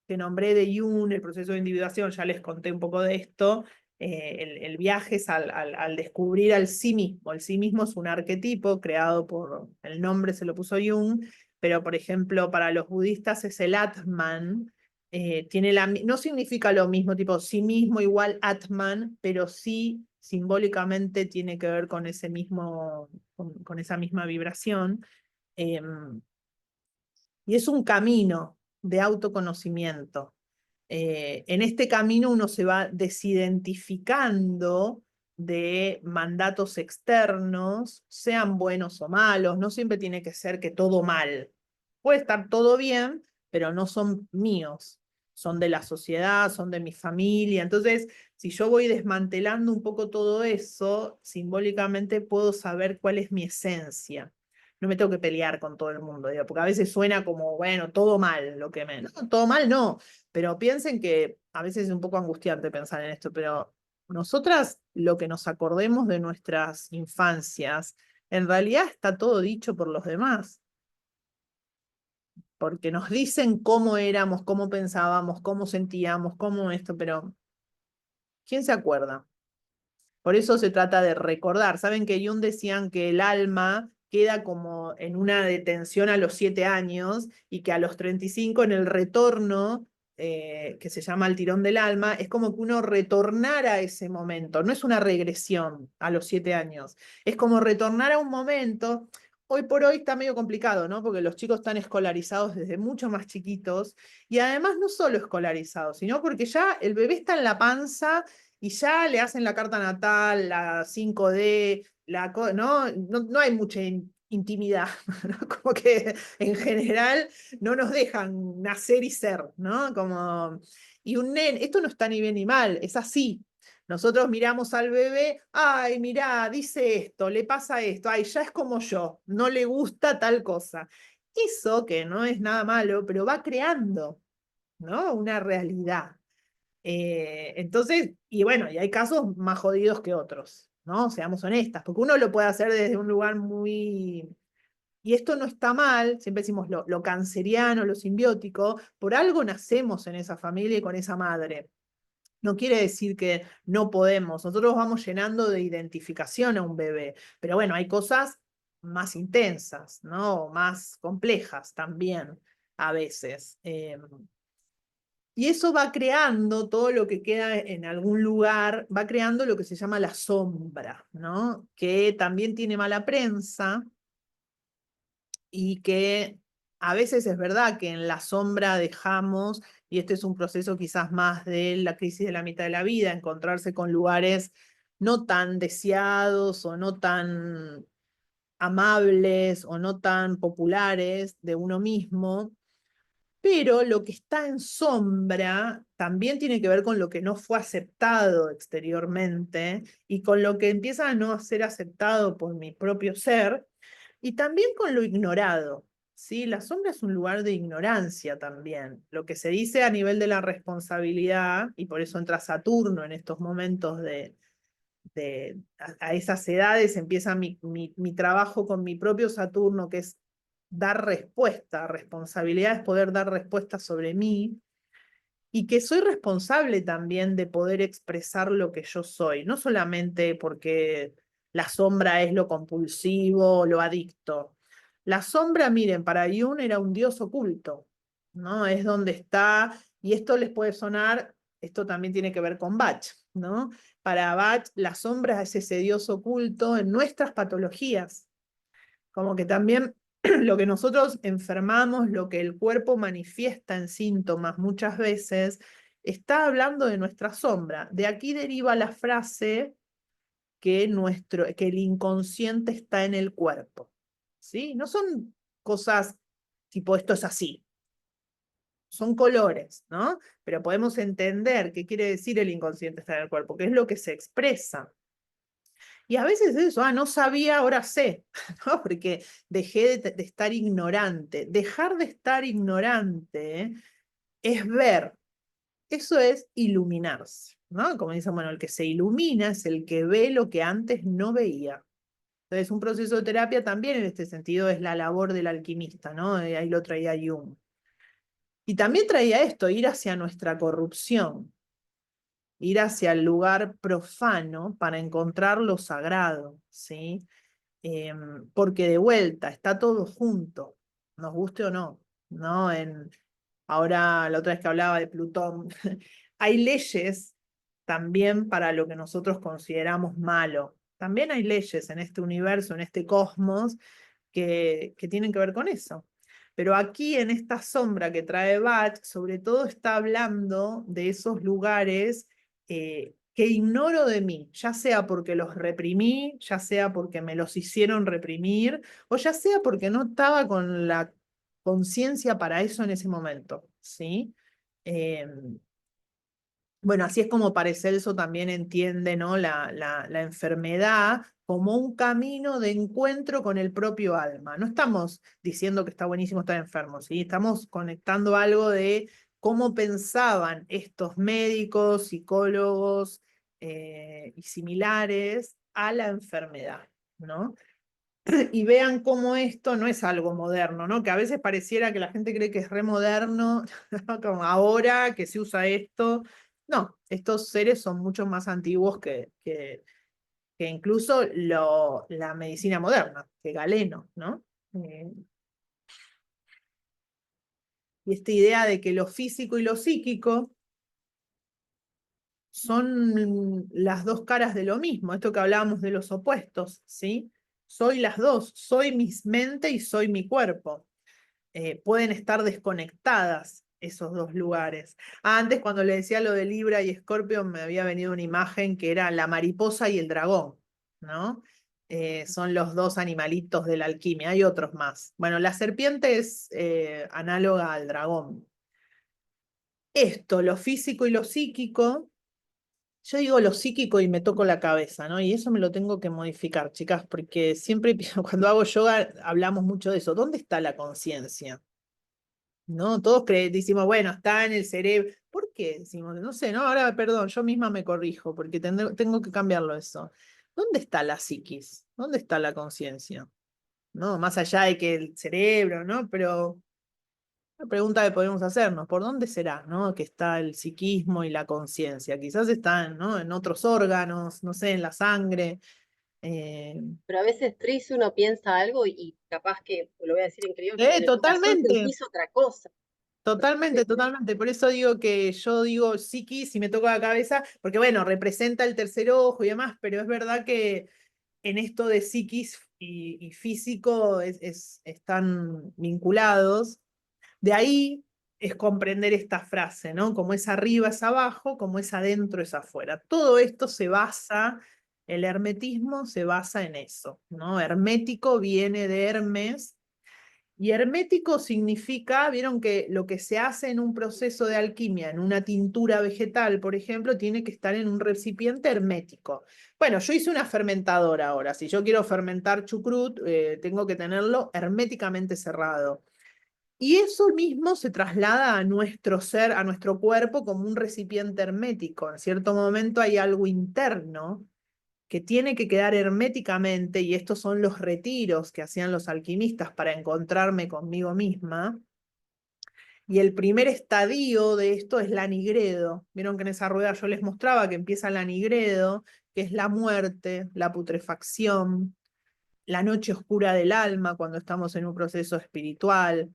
que nombré de Jung, el proceso de individuación, ya les conté un poco de esto. El viaje es al descubrir al sí mismo. El sí mismo es un arquetipo creado por, el nombre se lo puso Jung, pero por ejemplo para los budistas es el Atman. No significa lo mismo, tipo sí mismo igual Atman, pero sí simbólicamente tiene que ver con ese mismo, con esa misma vibración. Y es un camino de autoconocimiento. En este camino uno se va desidentificando de mandatos externos, sean buenos o malos, no siempre tiene que ser que todo mal. Puede estar todo bien, pero no son míos, son de la sociedad, son de mi familia. Entonces, si yo voy desmantelando un poco todo eso, simbólicamente puedo saber cuál es mi esencia. No me tengo que pelear con todo el mundo, digo, porque a veces suena como, bueno, todo mal, lo que me... No, todo mal no, pero piensen que a veces es un poco angustiante pensar en esto, pero nosotras lo que nos acordemos de nuestras infancias, en realidad está todo dicho por los demás, porque nos dicen cómo éramos, cómo pensábamos, cómo sentíamos, cómo esto, pero ¿quién se acuerda? Por eso se trata de recordar. Saben que Jung decían que el alma queda como en una detención a los 7 años y que a los 35 en el retorno, que se llama el tirón del alma, es como que uno retornara a ese momento. No es una regresión a los 7 años. Es como retornar a un momento, hoy por hoy está medio complicado, ¿no? Porque los chicos están escolarizados desde mucho más chiquitos y además no solo escolarizados, sino porque ya el bebé está en la panza y ya le hacen la carta natal, la 5D, ¿no? No hay mucha intimidad, ¿no? Como que en general no nos dejan nacer y ser, ¿no? Como, y un nene, esto no está ni bien ni mal, es así. Nosotros miramos al bebé, ay, mirá, dice esto, le pasa esto, ay, ya es como yo, no le gusta tal cosa. Eso, que no es nada malo, pero va creando, ¿no? Una realidad. Entonces, y bueno, y hay casos más jodidos que otros, ¿no? Seamos honestas, porque uno lo puede hacer desde un lugar muy... Y esto no está mal, siempre decimos lo canceriano, lo simbiótico, por algo nacemos en esa familia y con esa madre. No quiere decir que no podemos. Nosotros vamos llenando de identificación a un bebé, pero bueno, hay cosas más intensas, ¿no? Más complejas también a veces. Y eso va creando todo lo que queda en algún lugar, va creando lo que se llama la sombra, ¿no? Que también tiene mala prensa y que a veces es verdad que en la sombra dejamos, y este es un proceso quizás más de la crisis de la mitad de la vida, encontrarse con lugares no tan deseados o no tan amables o no tan populares de uno mismo, pero lo que está en sombra también tiene que ver con lo que no fue aceptado exteriormente y con lo que empieza a no ser aceptado por mi propio ser y también con lo ignorado. ¿Sí? La sombra es un lugar de ignorancia también. Lo que se dice a nivel de la responsabilidad, y por eso entra Saturno en estos momentos a esas edades, empieza mi trabajo con mi propio Saturno, que es dar respuesta. Responsabilidad es poder dar respuesta sobre mí y que soy responsable también de poder expresar lo que yo soy, no solamente porque la sombra es lo compulsivo, lo adicto. La sombra, miren, para Jung era un dios oculto, ¿no? Es donde está, y esto les puede sonar, esto también tiene que ver con Bach, ¿no? Para Bach, la sombra es ese dios oculto en nuestras patologías, como que también lo que nosotros enfermamos, lo que el cuerpo manifiesta en síntomas muchas veces, está hablando de nuestra sombra. De aquí deriva la frase que el inconsciente está en el cuerpo. ¿Sí? No son cosas tipo esto es así, son colores, ¿no? Pero podemos entender qué quiere decir el inconsciente está en el cuerpo, que es lo que se expresa. Y a veces eso, no sabía, ahora sé, ¿no? Porque dejé de estar ignorante. Dejar de estar ignorante es ver, eso es iluminarse, ¿no? Como dicen, bueno, el que se ilumina es el que ve lo que antes no veía. Entonces, un proceso de terapia también en este sentido es la labor del alquimista, ¿no? Ahí lo traía Jung. Y también traía esto, ir hacia nuestra corrupción, ir hacia el lugar profano para encontrar lo sagrado, ¿sí? Porque de vuelta, está todo junto, nos guste o no, ¿no? Ahora, la otra vez que hablaba de Plutón, hay leyes también para lo que nosotros consideramos malo. También hay leyes en este universo, en este cosmos, que tienen que ver con eso. Pero aquí en esta sombra que trae Bach, sobre todo está hablando de esos lugares que ignoro de mí, ya sea porque los reprimí, ya sea porque me los hicieron reprimir, o ya sea porque no estaba con la conciencia para eso en ese momento, ¿sí? Eh, bueno, así es como Paracelso también entiende, ¿no? La enfermedad como un camino de encuentro con el propio alma. No estamos diciendo que está buenísimo estar enfermo, ¿sí? Estamos conectando algo de cómo pensaban estos médicos, psicólogos y similares a la enfermedad, ¿no? Y vean cómo esto no es algo moderno, ¿no? Que a veces pareciera que la gente cree que es re moderno, ¿no? Como ahora que se usa esto. No, estos seres son mucho más antiguos que incluso la medicina moderna, que Galeno, ¿no? Y esta idea de que lo físico y lo psíquico son las dos caras de lo mismo, esto que hablábamos de los opuestos, ¿sí? soy las dos, soy mi mente y soy mi cuerpo. Pueden estar desconectadas esos dos lugares. Antes, cuando le decía lo de Libra y Escorpio, me había venido una imagen que era la mariposa y el dragón, ¿no? Son los dos animalitos de la alquimia, hay otros más. Bueno, la serpiente es análoga al dragón. Esto, lo físico y lo psíquico, yo digo lo psíquico y me toco la cabeza, ¿no? Y eso me lo tengo que modificar, chicas, porque siempre cuando hago yoga hablamos mucho de eso. ¿Dónde está la conciencia? ¿No? Todos decimos, bueno, está en el cerebro. ¿Por qué decimos? No sé, no, ahora, perdón, yo misma me corrijo, porque tengo que cambiarlo eso. ¿Dónde está la psiquis? ¿Dónde está la conciencia? ¿No? Más allá de que el cerebro, ¿no? Pero la pregunta que podemos hacernos, ¿por dónde será, ¿no? Que está el psiquismo y la conciencia? Quizás están, ¿no? En otros órganos, no sé, en la sangre. eh, Pero a veces, Tris, uno piensa algo y capaz que, lo voy a decir en criollo, pero en el corazón Totalmente. sentís otra cosa. Totalmente, totalmente. Por eso digo que yo digo psiquis y me toco la cabeza, porque bueno, representa el tercer ojo y demás, pero es verdad que en esto de psiquis y físico están vinculados. De ahí es comprender esta frase, ¿no? Como es arriba es abajo, como es adentro es afuera. Todo esto se basa, el hermetismo se basa en eso, ¿no? Hermético viene de Hermes. Y hermético significa, vieron que lo que se hace en un proceso de alquimia, en una tintura vegetal, por ejemplo, tiene que estar en un recipiente hermético. Bueno, yo hice una fermentadora ahora. Si yo quiero fermentar chucrut, tengo que tenerlo herméticamente cerrado. Y eso mismo se traslada a nuestro ser, a nuestro cuerpo como un recipiente hermético. En cierto momento hay algo interno que tiene que quedar herméticamente, y estos son los retiros que hacían los alquimistas para encontrarme conmigo misma. Y el primer estadio de esto es la nigredo. Vieron que en esa rueda yo les mostraba que empieza la nigredo, que es la muerte, la putrefacción, la noche oscura del alma cuando estamos en un proceso espiritual.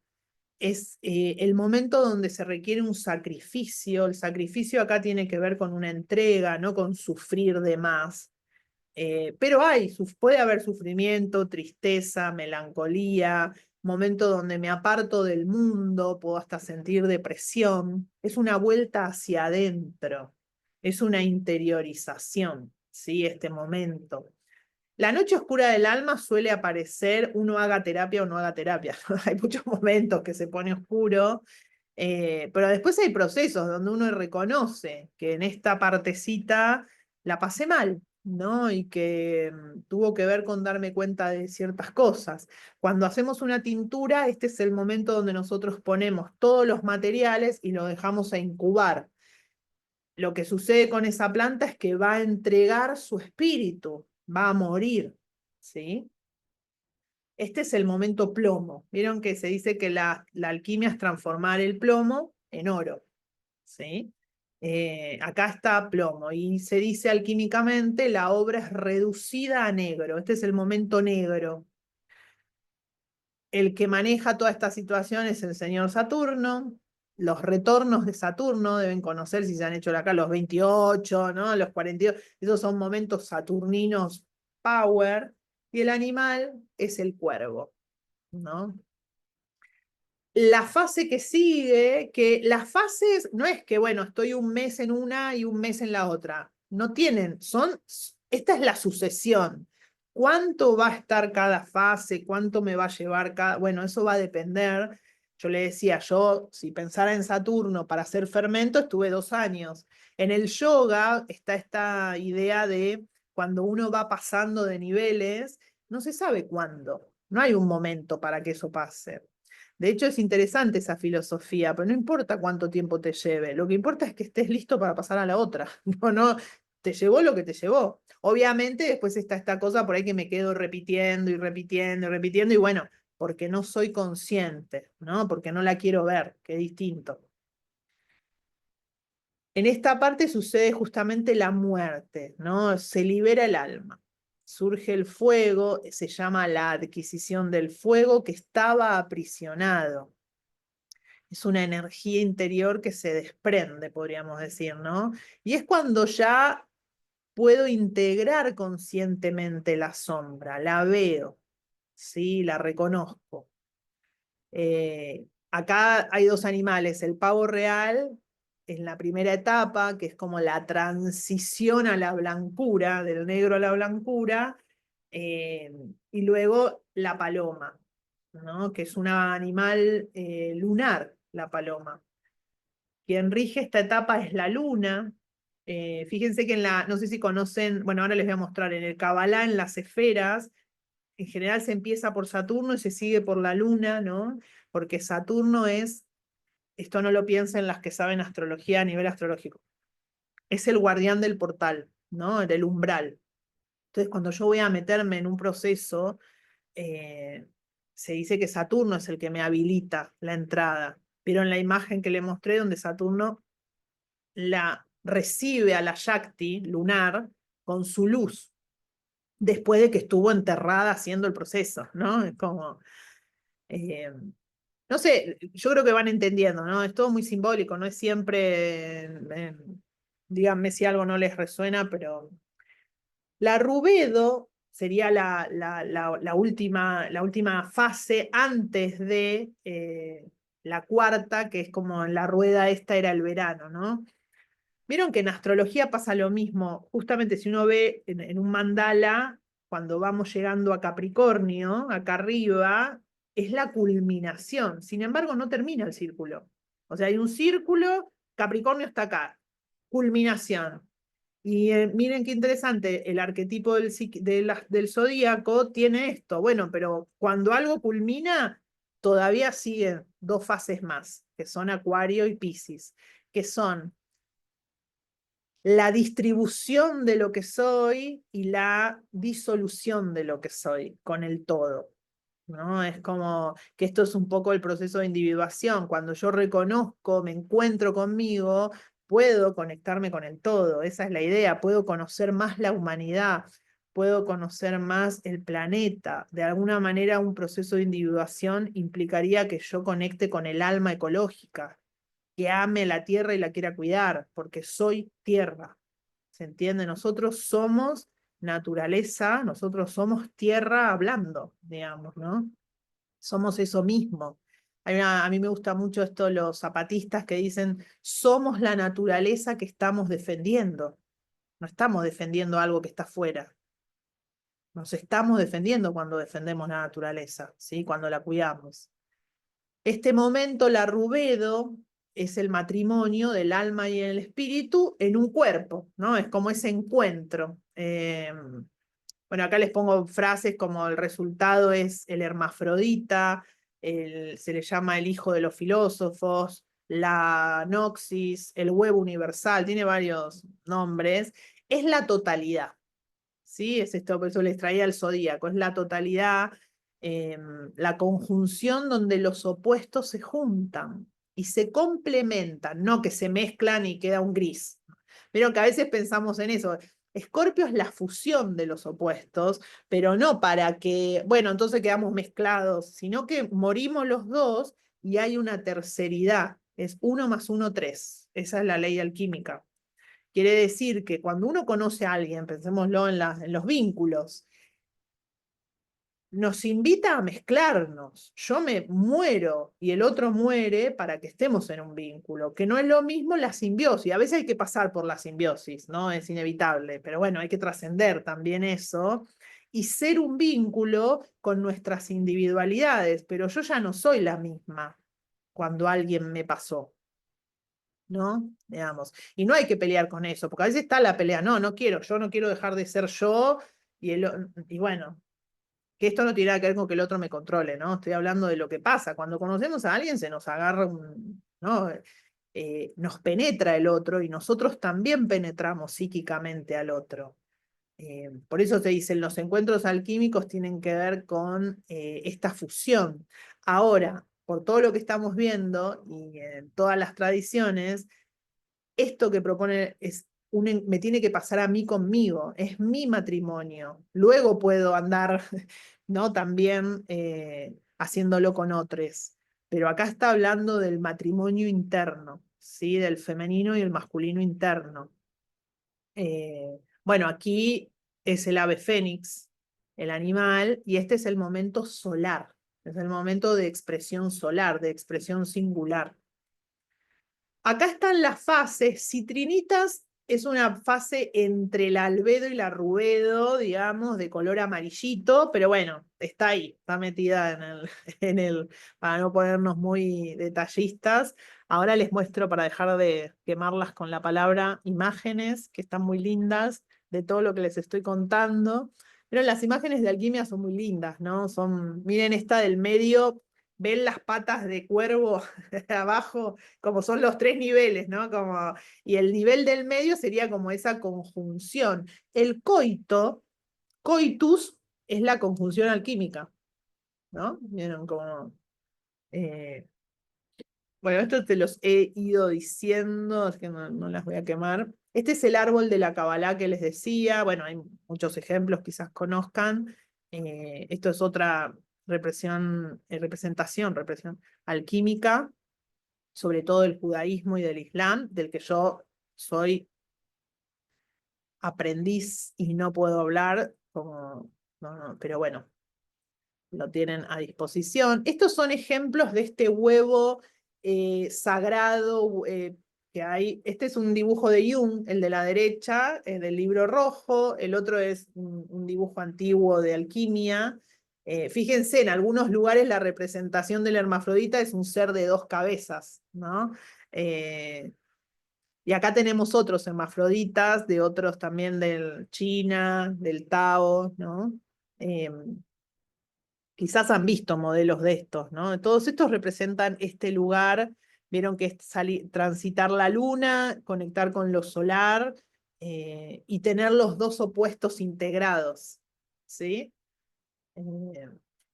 Es el momento donde se requiere un sacrificio. El sacrificio acá tiene que ver con una entrega, no con sufrir de más. Pero puede haber sufrimiento, tristeza, melancolía, momento donde me aparto del mundo, puedo hasta sentir depresión. Es una vuelta hacia adentro, es una interiorización, ¿sí? Este momento. La noche oscura del alma suele aparecer, uno haga terapia o no haga terapia. Hay muchos momentos que se pone oscuro, pero después hay procesos donde uno reconoce que en esta partecita la pasé mal, ¿no? Y que tuvo que ver con darme cuenta de ciertas cosas. Cuando hacemos una tintura, este es el momento donde nosotros ponemos todos los materiales y lo dejamos a incubar. Lo que sucede con esa planta es que va a entregar su espíritu, va a morir, ¿sí? Este es el momento plomo. Vieron que se dice que la alquimia es transformar el plomo en oro, ¿sí? Acá está plomo y se dice alquímicamente la obra es reducida a negro. Este es el momento negro. El que maneja toda esta situación es el señor Saturno. Los retornos de Saturno deben conocer si se han hecho acá los 28, ¿no? Los 42. Esos son momentos saturninos power. Y el animal es el cuervo, ¿no? La fase que sigue, que las fases no es que, bueno, estoy un mes en una y un mes en la otra. No tienen, esta es la sucesión. ¿Cuánto va a estar cada fase? ¿Cuánto me va a llevar cada? Bueno, eso va a depender. Yo le decía, yo, si pensara en Saturno para hacer fermento, estuve 2 años. En el yoga está esta idea de cuando uno va pasando de niveles, no se sabe cuándo. No hay un momento para que eso pase. De hecho, es interesante esa filosofía, pero no importa cuánto tiempo te lleve, lo que importa es que estés listo para pasar a la otra. No, no, te llevó lo que te llevó. Obviamente, después está esta cosa por ahí que me quedo repitiendo y repitiendo y repitiendo, y bueno, porque no soy consciente, ¿no? Porque no la quiero ver, que es distinto. En esta parte sucede justamente la muerte, ¿no? Se libera el alma. Surge el fuego, se llama la adquisición del fuego que estaba aprisionado. Es una energía interior que se desprende, podríamos decir, ¿no? Y es cuando ya puedo integrar conscientemente la sombra, la veo, ¿sí? La reconozco. Acá hay dos animales, el pavo real en la primera etapa, que es como la transición a la blancura, del negro a la blancura, y luego la paloma, ¿no? Que es un animal lunar, la paloma. Quien rige esta etapa es la luna. Fíjense que no sé si conocen, bueno, ahora les voy a mostrar, en el Kabbalah, en las esferas, en general se empieza por Saturno y se sigue por la luna, ¿no? Porque Saturno es, esto no lo piensen las que saben astrología a nivel astrológico, es el guardián del portal, ¿no? Del umbral. Entonces, cuando yo voy a meterme en un proceso, eh, se dice que Saturno es el que me habilita la entrada. Vieron la imagen que le mostré donde Saturno la recibe a la Shakti lunar con su luz, después de que estuvo enterrada haciendo el proceso, ¿no? Es como, eh, no sé, yo creo que van entendiendo, ¿no? Es todo muy simbólico, no es siempre, díganme si algo no les resuena, pero la rubedo sería la última fase antes de la cuarta, que es como en la rueda esta era el verano, ¿no? Vieron que en astrología pasa lo mismo, justamente si uno ve en un mandala, cuando vamos llegando a Capricornio, acá arriba, es la culminación, sin embargo no termina el círculo. O sea, hay un círculo, Capricornio está acá, culminación. Y miren qué interesante, el arquetipo del zodíaco tiene esto. Bueno, pero cuando algo culmina, todavía siguen dos fases más, que son Acuario y Piscis, que son la distribución de lo que soy y la disolución de lo que soy con el todo, ¿no? Es como que esto es un poco el proceso de individuación. Cuando yo reconozco, me encuentro conmigo, puedo conectarme con el todo. Esa es la idea. Puedo conocer más la humanidad, puedo conocer más el planeta. De alguna manera, un proceso de individuación implicaría que yo conecte con el alma ecológica, que ame la tierra y la quiera cuidar, porque soy tierra. ¿Se entiende? Nosotros somos naturaleza, nosotros somos tierra hablando, digamos, ¿no? Somos eso mismo. A mí me gusta mucho esto, los zapatistas que dicen, somos la naturaleza que estamos defendiendo. No estamos defendiendo algo que está fuera. Nos estamos defendiendo cuando defendemos la naturaleza, ¿sí? Cuando la cuidamos. Este momento, la rubedo, es el matrimonio del alma y el espíritu en un cuerpo, ¿no? Es como ese encuentro. Bueno, acá les pongo frases como el resultado es el hermafrodita, se le llama el hijo de los filósofos, la noxis, el huevo universal, tiene varios nombres. Es la totalidad, ¿sí? Es esto, por eso les traía el zodíaco, es la totalidad, la conjunción donde los opuestos se juntan y se complementan, no que se mezclan y queda un gris. Pero que a veces pensamos en eso. Escorpio es la fusión de los opuestos, pero no para que, bueno, entonces quedamos mezclados, sino que morimos los dos y hay una terceridad. Es 1 más 1, 3. Esa es la ley alquímica. Quiere decir que cuando uno conoce a alguien, pensémoslo en los vínculos, nos invita a mezclarnos. Yo me muero y el otro muere para que estemos en un vínculo, que no es lo mismo la simbiosis. A veces hay que pasar por la simbiosis, ¿no? Es inevitable, pero bueno, hay que trascender también eso y ser un vínculo con nuestras individualidades, pero yo ya no soy la misma cuando alguien me pasó. ¿No? Digamos. Y no hay que pelear con eso, porque a veces está la pelea, no, no quiero, yo no quiero dejar de ser yo, y bueno, que esto no tiene nada que ver con que el otro me controle, ¿no? Estoy hablando de lo que pasa. Cuando conocemos a alguien se nos agarra ¿no? Nos penetra el otro y nosotros también penetramos psíquicamente al otro. Por eso se dicen, los encuentros alquímicos tienen que ver con esta fusión. Ahora, por todo lo que estamos viendo y en todas las tradiciones, esto que propone me tiene que pasar a mí conmigo, es mi matrimonio. Luego puedo andar, ¿no? También haciéndolo con otros. Pero acá está hablando del matrimonio interno, ¿sí? Del femenino y el masculino interno. Bueno, aquí es el ave fénix, el animal, y este es el momento solar, es el momento de expresión solar, de expresión singular. Acá están las fases. Citrinitas es una fase entre el albedo y la rubedo, digamos, de color amarillito, pero bueno, está ahí, está metida para no ponernos muy detallistas. Ahora les muestro, para dejar de quemarlas con la palabra, imágenes que están muy lindas de todo lo que les estoy contando. Pero las imágenes de alquimia son muy lindas, ¿no? Miren esta del medio, ven las patas de cuervo abajo, como son los tres niveles, ¿no? Y el nivel del medio sería como esa conjunción. El coitus, es la conjunción alquímica, ¿no? ¿Vieron como... bueno, esto te los he ido diciendo, es que no las voy a quemar. Este es el árbol de la Cabalá que les decía. Bueno, hay muchos ejemplos, quizás conozcan. Esto es otra representación alquímica, sobre todo del judaísmo y del islam, del que yo soy aprendiz y no puedo hablar, pero bueno, lo tienen a disposición. Estos son ejemplos de este huevo sagrado que hay. Este es un dibujo de Jung, el de la derecha, del libro rojo. El otro es un dibujo antiguo de alquimia. Fíjense, en algunos lugares la representación del hermafrodita es un ser de dos cabezas, ¿no? Y acá tenemos otros hermafroditas, de otros también del China, del Tao, ¿no? Quizás han visto modelos de estos, ¿no? Todos estos representan este lugar, vieron que es transitar la luna, conectar con lo solar y tener los dos opuestos integrados, ¿sí? Eh,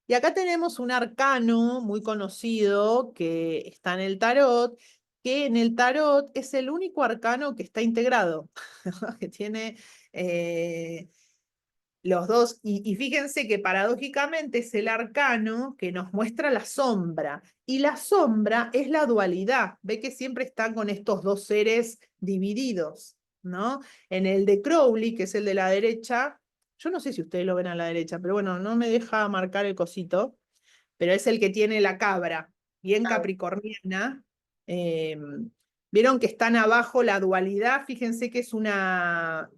y acá tenemos un arcano muy conocido que está en el tarot, que en el tarot es el único arcano que está integrado, que tiene los dos, y fíjense que paradójicamente es el arcano que nos muestra la sombra, y la sombra es la dualidad, ve que siempre está con estos dos seres divididos, ¿no? En el de Crowley, que es el de la derecha, yo no sé si ustedes lo ven a la derecha, pero bueno, no me deja marcar el cosito, pero es el que tiene la cabra, bien capricorniana. eh, Vieron que están abajo la dualidad, fíjense que es una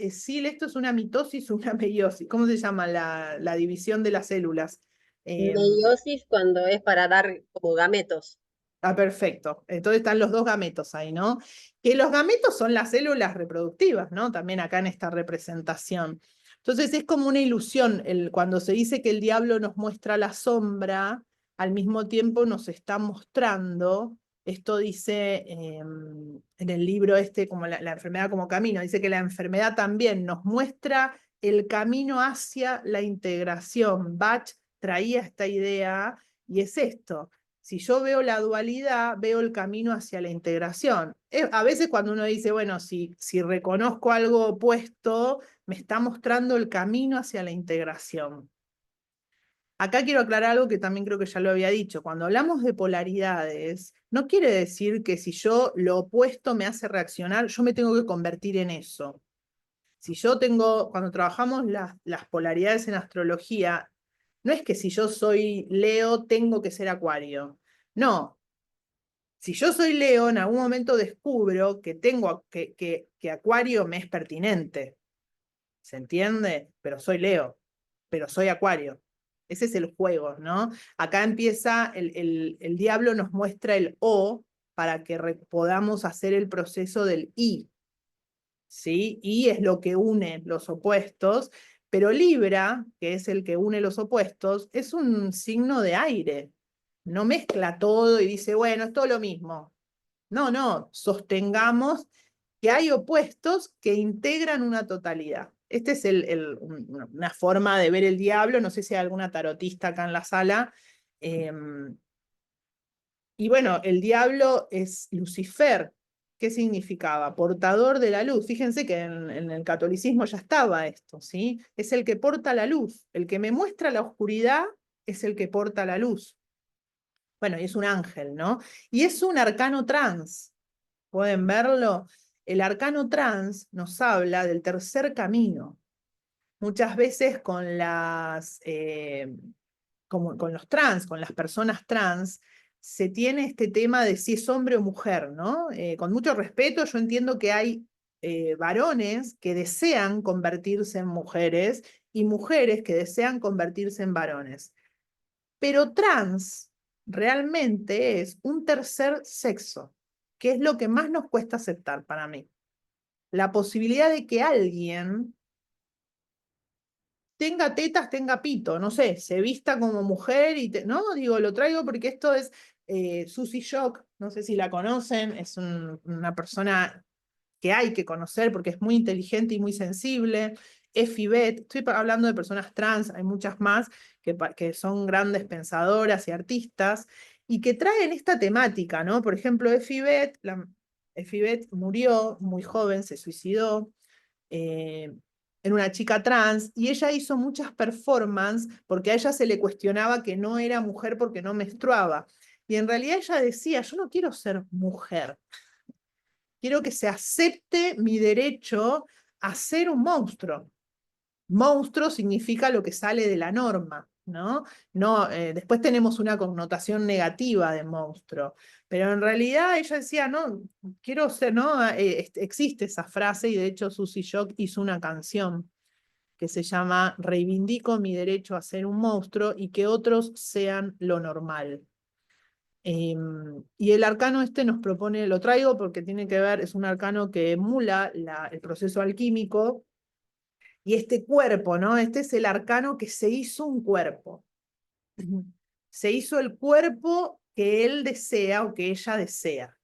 sí, esto es una mitosis o una meiosis. ¿Cómo se llama la división de las células? Meiosis cuando es para dar como gametos. Perfecto. Entonces están los dos gametos ahí, ¿no? Que los gametos son las células reproductivas, ¿no? También acá en esta representación. Entonces es como una ilusión. Cuando se dice que el diablo nos muestra la sombra, al mismo tiempo nos está mostrando, esto dice en el libro este, como la enfermedad como camino, dice que la enfermedad también nos muestra el camino hacia la integración. Bach traía esta idea y es esto. Si yo veo la dualidad, veo el camino hacia la integración. A veces cuando uno dice, bueno, si reconozco algo opuesto, me está mostrando el camino hacia la integración. Acá quiero aclarar algo que también creo que ya lo había dicho. Cuando hablamos de polaridades, no quiere decir que si yo lo opuesto me hace reaccionar, yo me tengo que convertir en eso. Si yo tengo, cuando trabajamos las polaridades en astrología, no es que si yo soy Leo tengo que ser Acuario. No, si yo soy Leo, en algún momento descubro que que Acuario me es pertinente. ¿Se entiende? Pero soy Leo, pero soy Acuario. Ese es el juego, ¿no? Acá empieza, el diablo nos muestra el O para que podamos hacer el proceso del I. ¿Sí? Y es lo que une los opuestos, pero Libra, que es el que une los opuestos, es un signo de aire. No mezcla todo y dice, bueno, es todo lo mismo. No, sostengamos que hay opuestos que integran una totalidad. Esta es una forma de ver el diablo, no sé si hay alguna tarotista acá en la sala. Y bueno, el diablo es Lucifer. ¿Qué significaba? Portador de la luz. Fíjense que en el catolicismo ya estaba esto, ¿sí? Es el que porta la luz. El que me muestra la oscuridad es el que porta la luz. Bueno, y es un ángel, ¿no? Y es un arcano trans. ¿Pueden verlo? el arcano trans nos habla del tercer camino. Muchas veces con con los trans, con las personas trans, se tiene este tema de si es hombre o mujer, ¿no? Con mucho respeto, yo entiendo que hay varones que desean convertirse en mujeres y mujeres que desean convertirse en varones. Pero trans realmente es un tercer sexo, que es lo que más nos cuesta aceptar para mí. La posibilidad de que alguien tenga tetas, tenga pito, no sé, se vista como mujer y, no, digo, lo traigo porque esto es Susie Shock, no sé si la conocen, es una persona que hay que conocer porque es muy inteligente y muy sensible. Effie Beth, estoy hablando de personas trans, hay muchas más que son grandes pensadoras y artistas y que traen esta temática, ¿no? Por ejemplo, Effie Beth murió muy joven, se suicidó. Era una chica trans y ella hizo muchas performances porque a ella se le cuestionaba que no era mujer porque no menstruaba. Y en realidad ella decía, yo no quiero ser mujer, quiero que se acepte mi derecho a ser un monstruo. Monstruo significa lo que sale de la norma, ¿no? No, después tenemos una connotación negativa de monstruo, pero en realidad ella decía, no, quiero ser, ¿no? Existe esa frase y de hecho Susie Shock hizo una canción que se llama Reivindico mi derecho a ser un monstruo y que otros sean lo normal. Y el arcano este nos propone, lo traigo porque tiene que ver, es un arcano que emula el proceso alquímico y este cuerpo, ¿no? Este es el arcano que se hizo un cuerpo. Se hizo el cuerpo que él desea o que ella desea.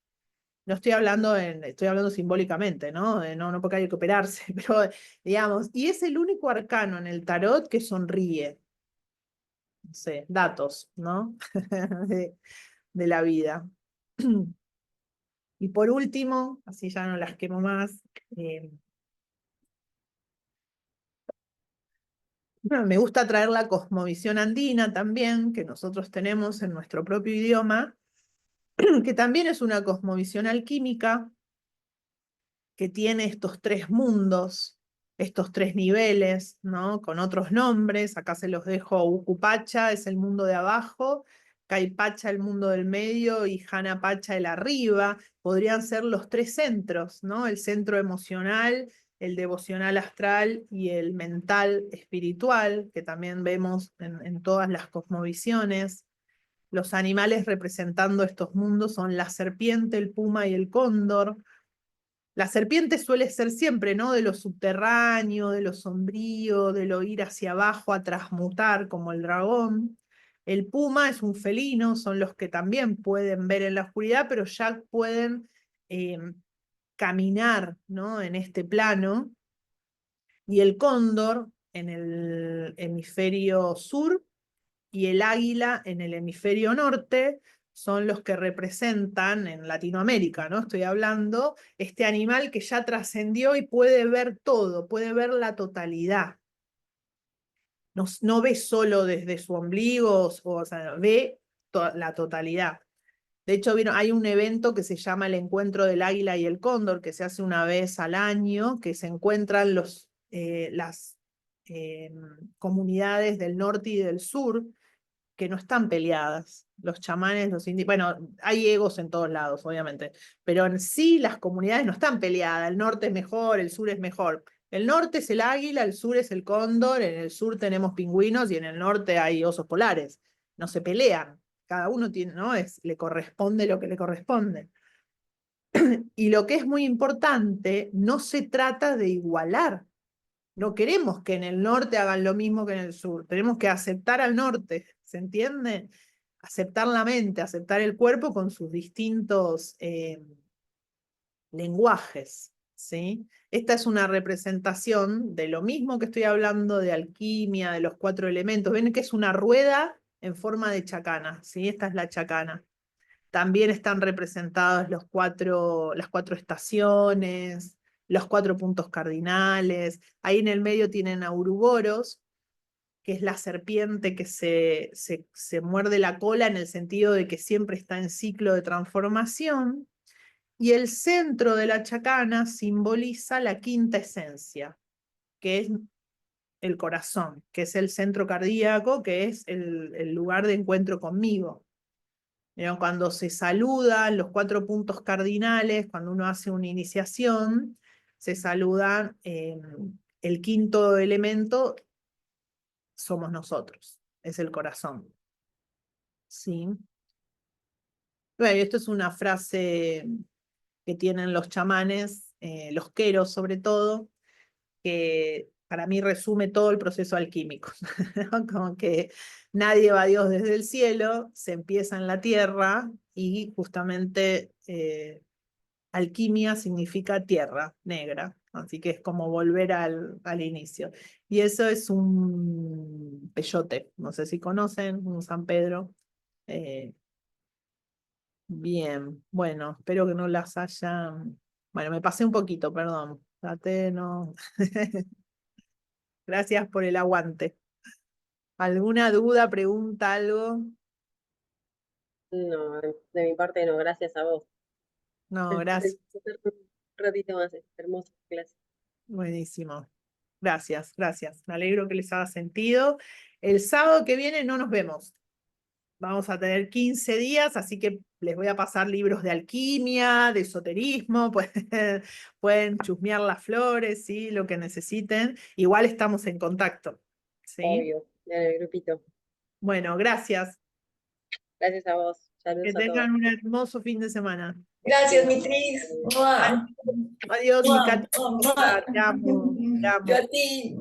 No estoy hablando simbólicamente, ¿no? No porque hay que operarse, pero digamos, y es el único arcano en el tarot que sonríe. No sé, datos, ¿no? de, de la vida. Y por último, así ya no las quemo más, bueno, me gusta traer la cosmovisión andina también, que nosotros tenemos en nuestro propio idioma, que también es una cosmovisión alquímica, que tiene estos tres mundos, estos tres niveles, ¿no? Con otros nombres. Acá se los dejo. Ukupacha es el mundo de abajo, Caipacha el mundo del medio y Hanapacha el arriba. Podrían ser los tres centros, ¿no? El centro emocional, el devocional astral y el mental espiritual, que también vemos en todas las cosmovisiones. Los animales representando estos mundos son la serpiente, el puma y el cóndor. La serpiente suele ser siempre, ¿no? De lo subterráneo, de lo sombrío, de lo ir hacia abajo a transmutar, como el dragón. El puma es un felino, son los que también pueden ver en la oscuridad, pero ya pueden eh, caminar, ¿no? En este plano. Y el cóndor en el hemisferio sur y el águila en el hemisferio norte son los que representan en Latinoamérica, ¿no? Estoy hablando, este animal que ya trascendió y puede ver todo, puede ver la totalidad. No ve solo desde su ombligo, o sea, ve la totalidad. De hecho, hay un evento que se llama el Encuentro del Águila y el Cóndor, que se hace una vez al año, que se encuentran las comunidades del norte y del sur, que no están peleadas. Los chamanes, bueno, hay egos en todos lados, obviamente, pero en sí las comunidades no están peleadas. El norte es mejor, el sur es mejor. El norte es el águila, el sur es el cóndor, en el sur tenemos pingüinos y en el norte hay osos polares. No se pelean. Cada uno tiene, ¿no? Le corresponde lo que le corresponde. Y lo que es muy importante, no se trata de igualar. No queremos que en el norte hagan lo mismo que en el sur. Tenemos que aceptar al norte, ¿se entiende? Aceptar la mente, aceptar el cuerpo con sus distintos lenguajes, ¿sí? Esta es una representación de lo mismo que estoy hablando de alquimia, de los cuatro elementos. Ven que es una rueda en forma de chacana, ¿sí? Esta es la chacana. También están representados las cuatro estaciones, los cuatro puntos cardinales. Ahí en el medio tienen a Uruboros, que es la serpiente que se muerde la cola en el sentido de que siempre está en ciclo de transformación. Y el centro de la chacana simboliza la quinta esencia, que es el corazón, que es el centro cardíaco, que es el lugar de encuentro conmigo. Cuando se saludan los 4 puntos cardinales, cuando uno hace una iniciación, se saludan el quinto elemento, somos nosotros, es el corazón. ¿Sí? Bueno, y esto es una frase que tienen los chamanes, los queros sobre todo, que para mí resume todo el proceso alquímico. Como que nadie va a Dios desde el cielo, se empieza en la tierra y justamente alquimia significa tierra negra, así que es como volver al inicio. Y eso es un peyote, no sé si conocen, un San Pedro. Bien, bueno, espero que no las hayan... Bueno, me pasé un poquito, perdón. Traté de no... Gracias por el aguante. ¿Alguna duda, pregunta, algo? No, de mi parte no, gracias a vos. No, gracias. Un ratito más, hermosa clase. Buenísimo. Gracias, gracias. Me alegro que les haga sentido. El sábado que viene no nos vemos. Vamos a tener 15 días, así que les voy a pasar libros de alquimia, de esoterismo, pueden chusmear las flores, ¿sí? Lo que necesiten. Igual estamos en contacto. ¿Sí? Obvio, en el grupito. Bueno, gracias. Gracias a vos. Que Saludos a todos. tengan un hermoso fin de semana. Gracias, Mitris. ¡Mua! Adiós, mi ¡Mua! Cati. ¡Mua! Te amo, te amo. Yo a ti.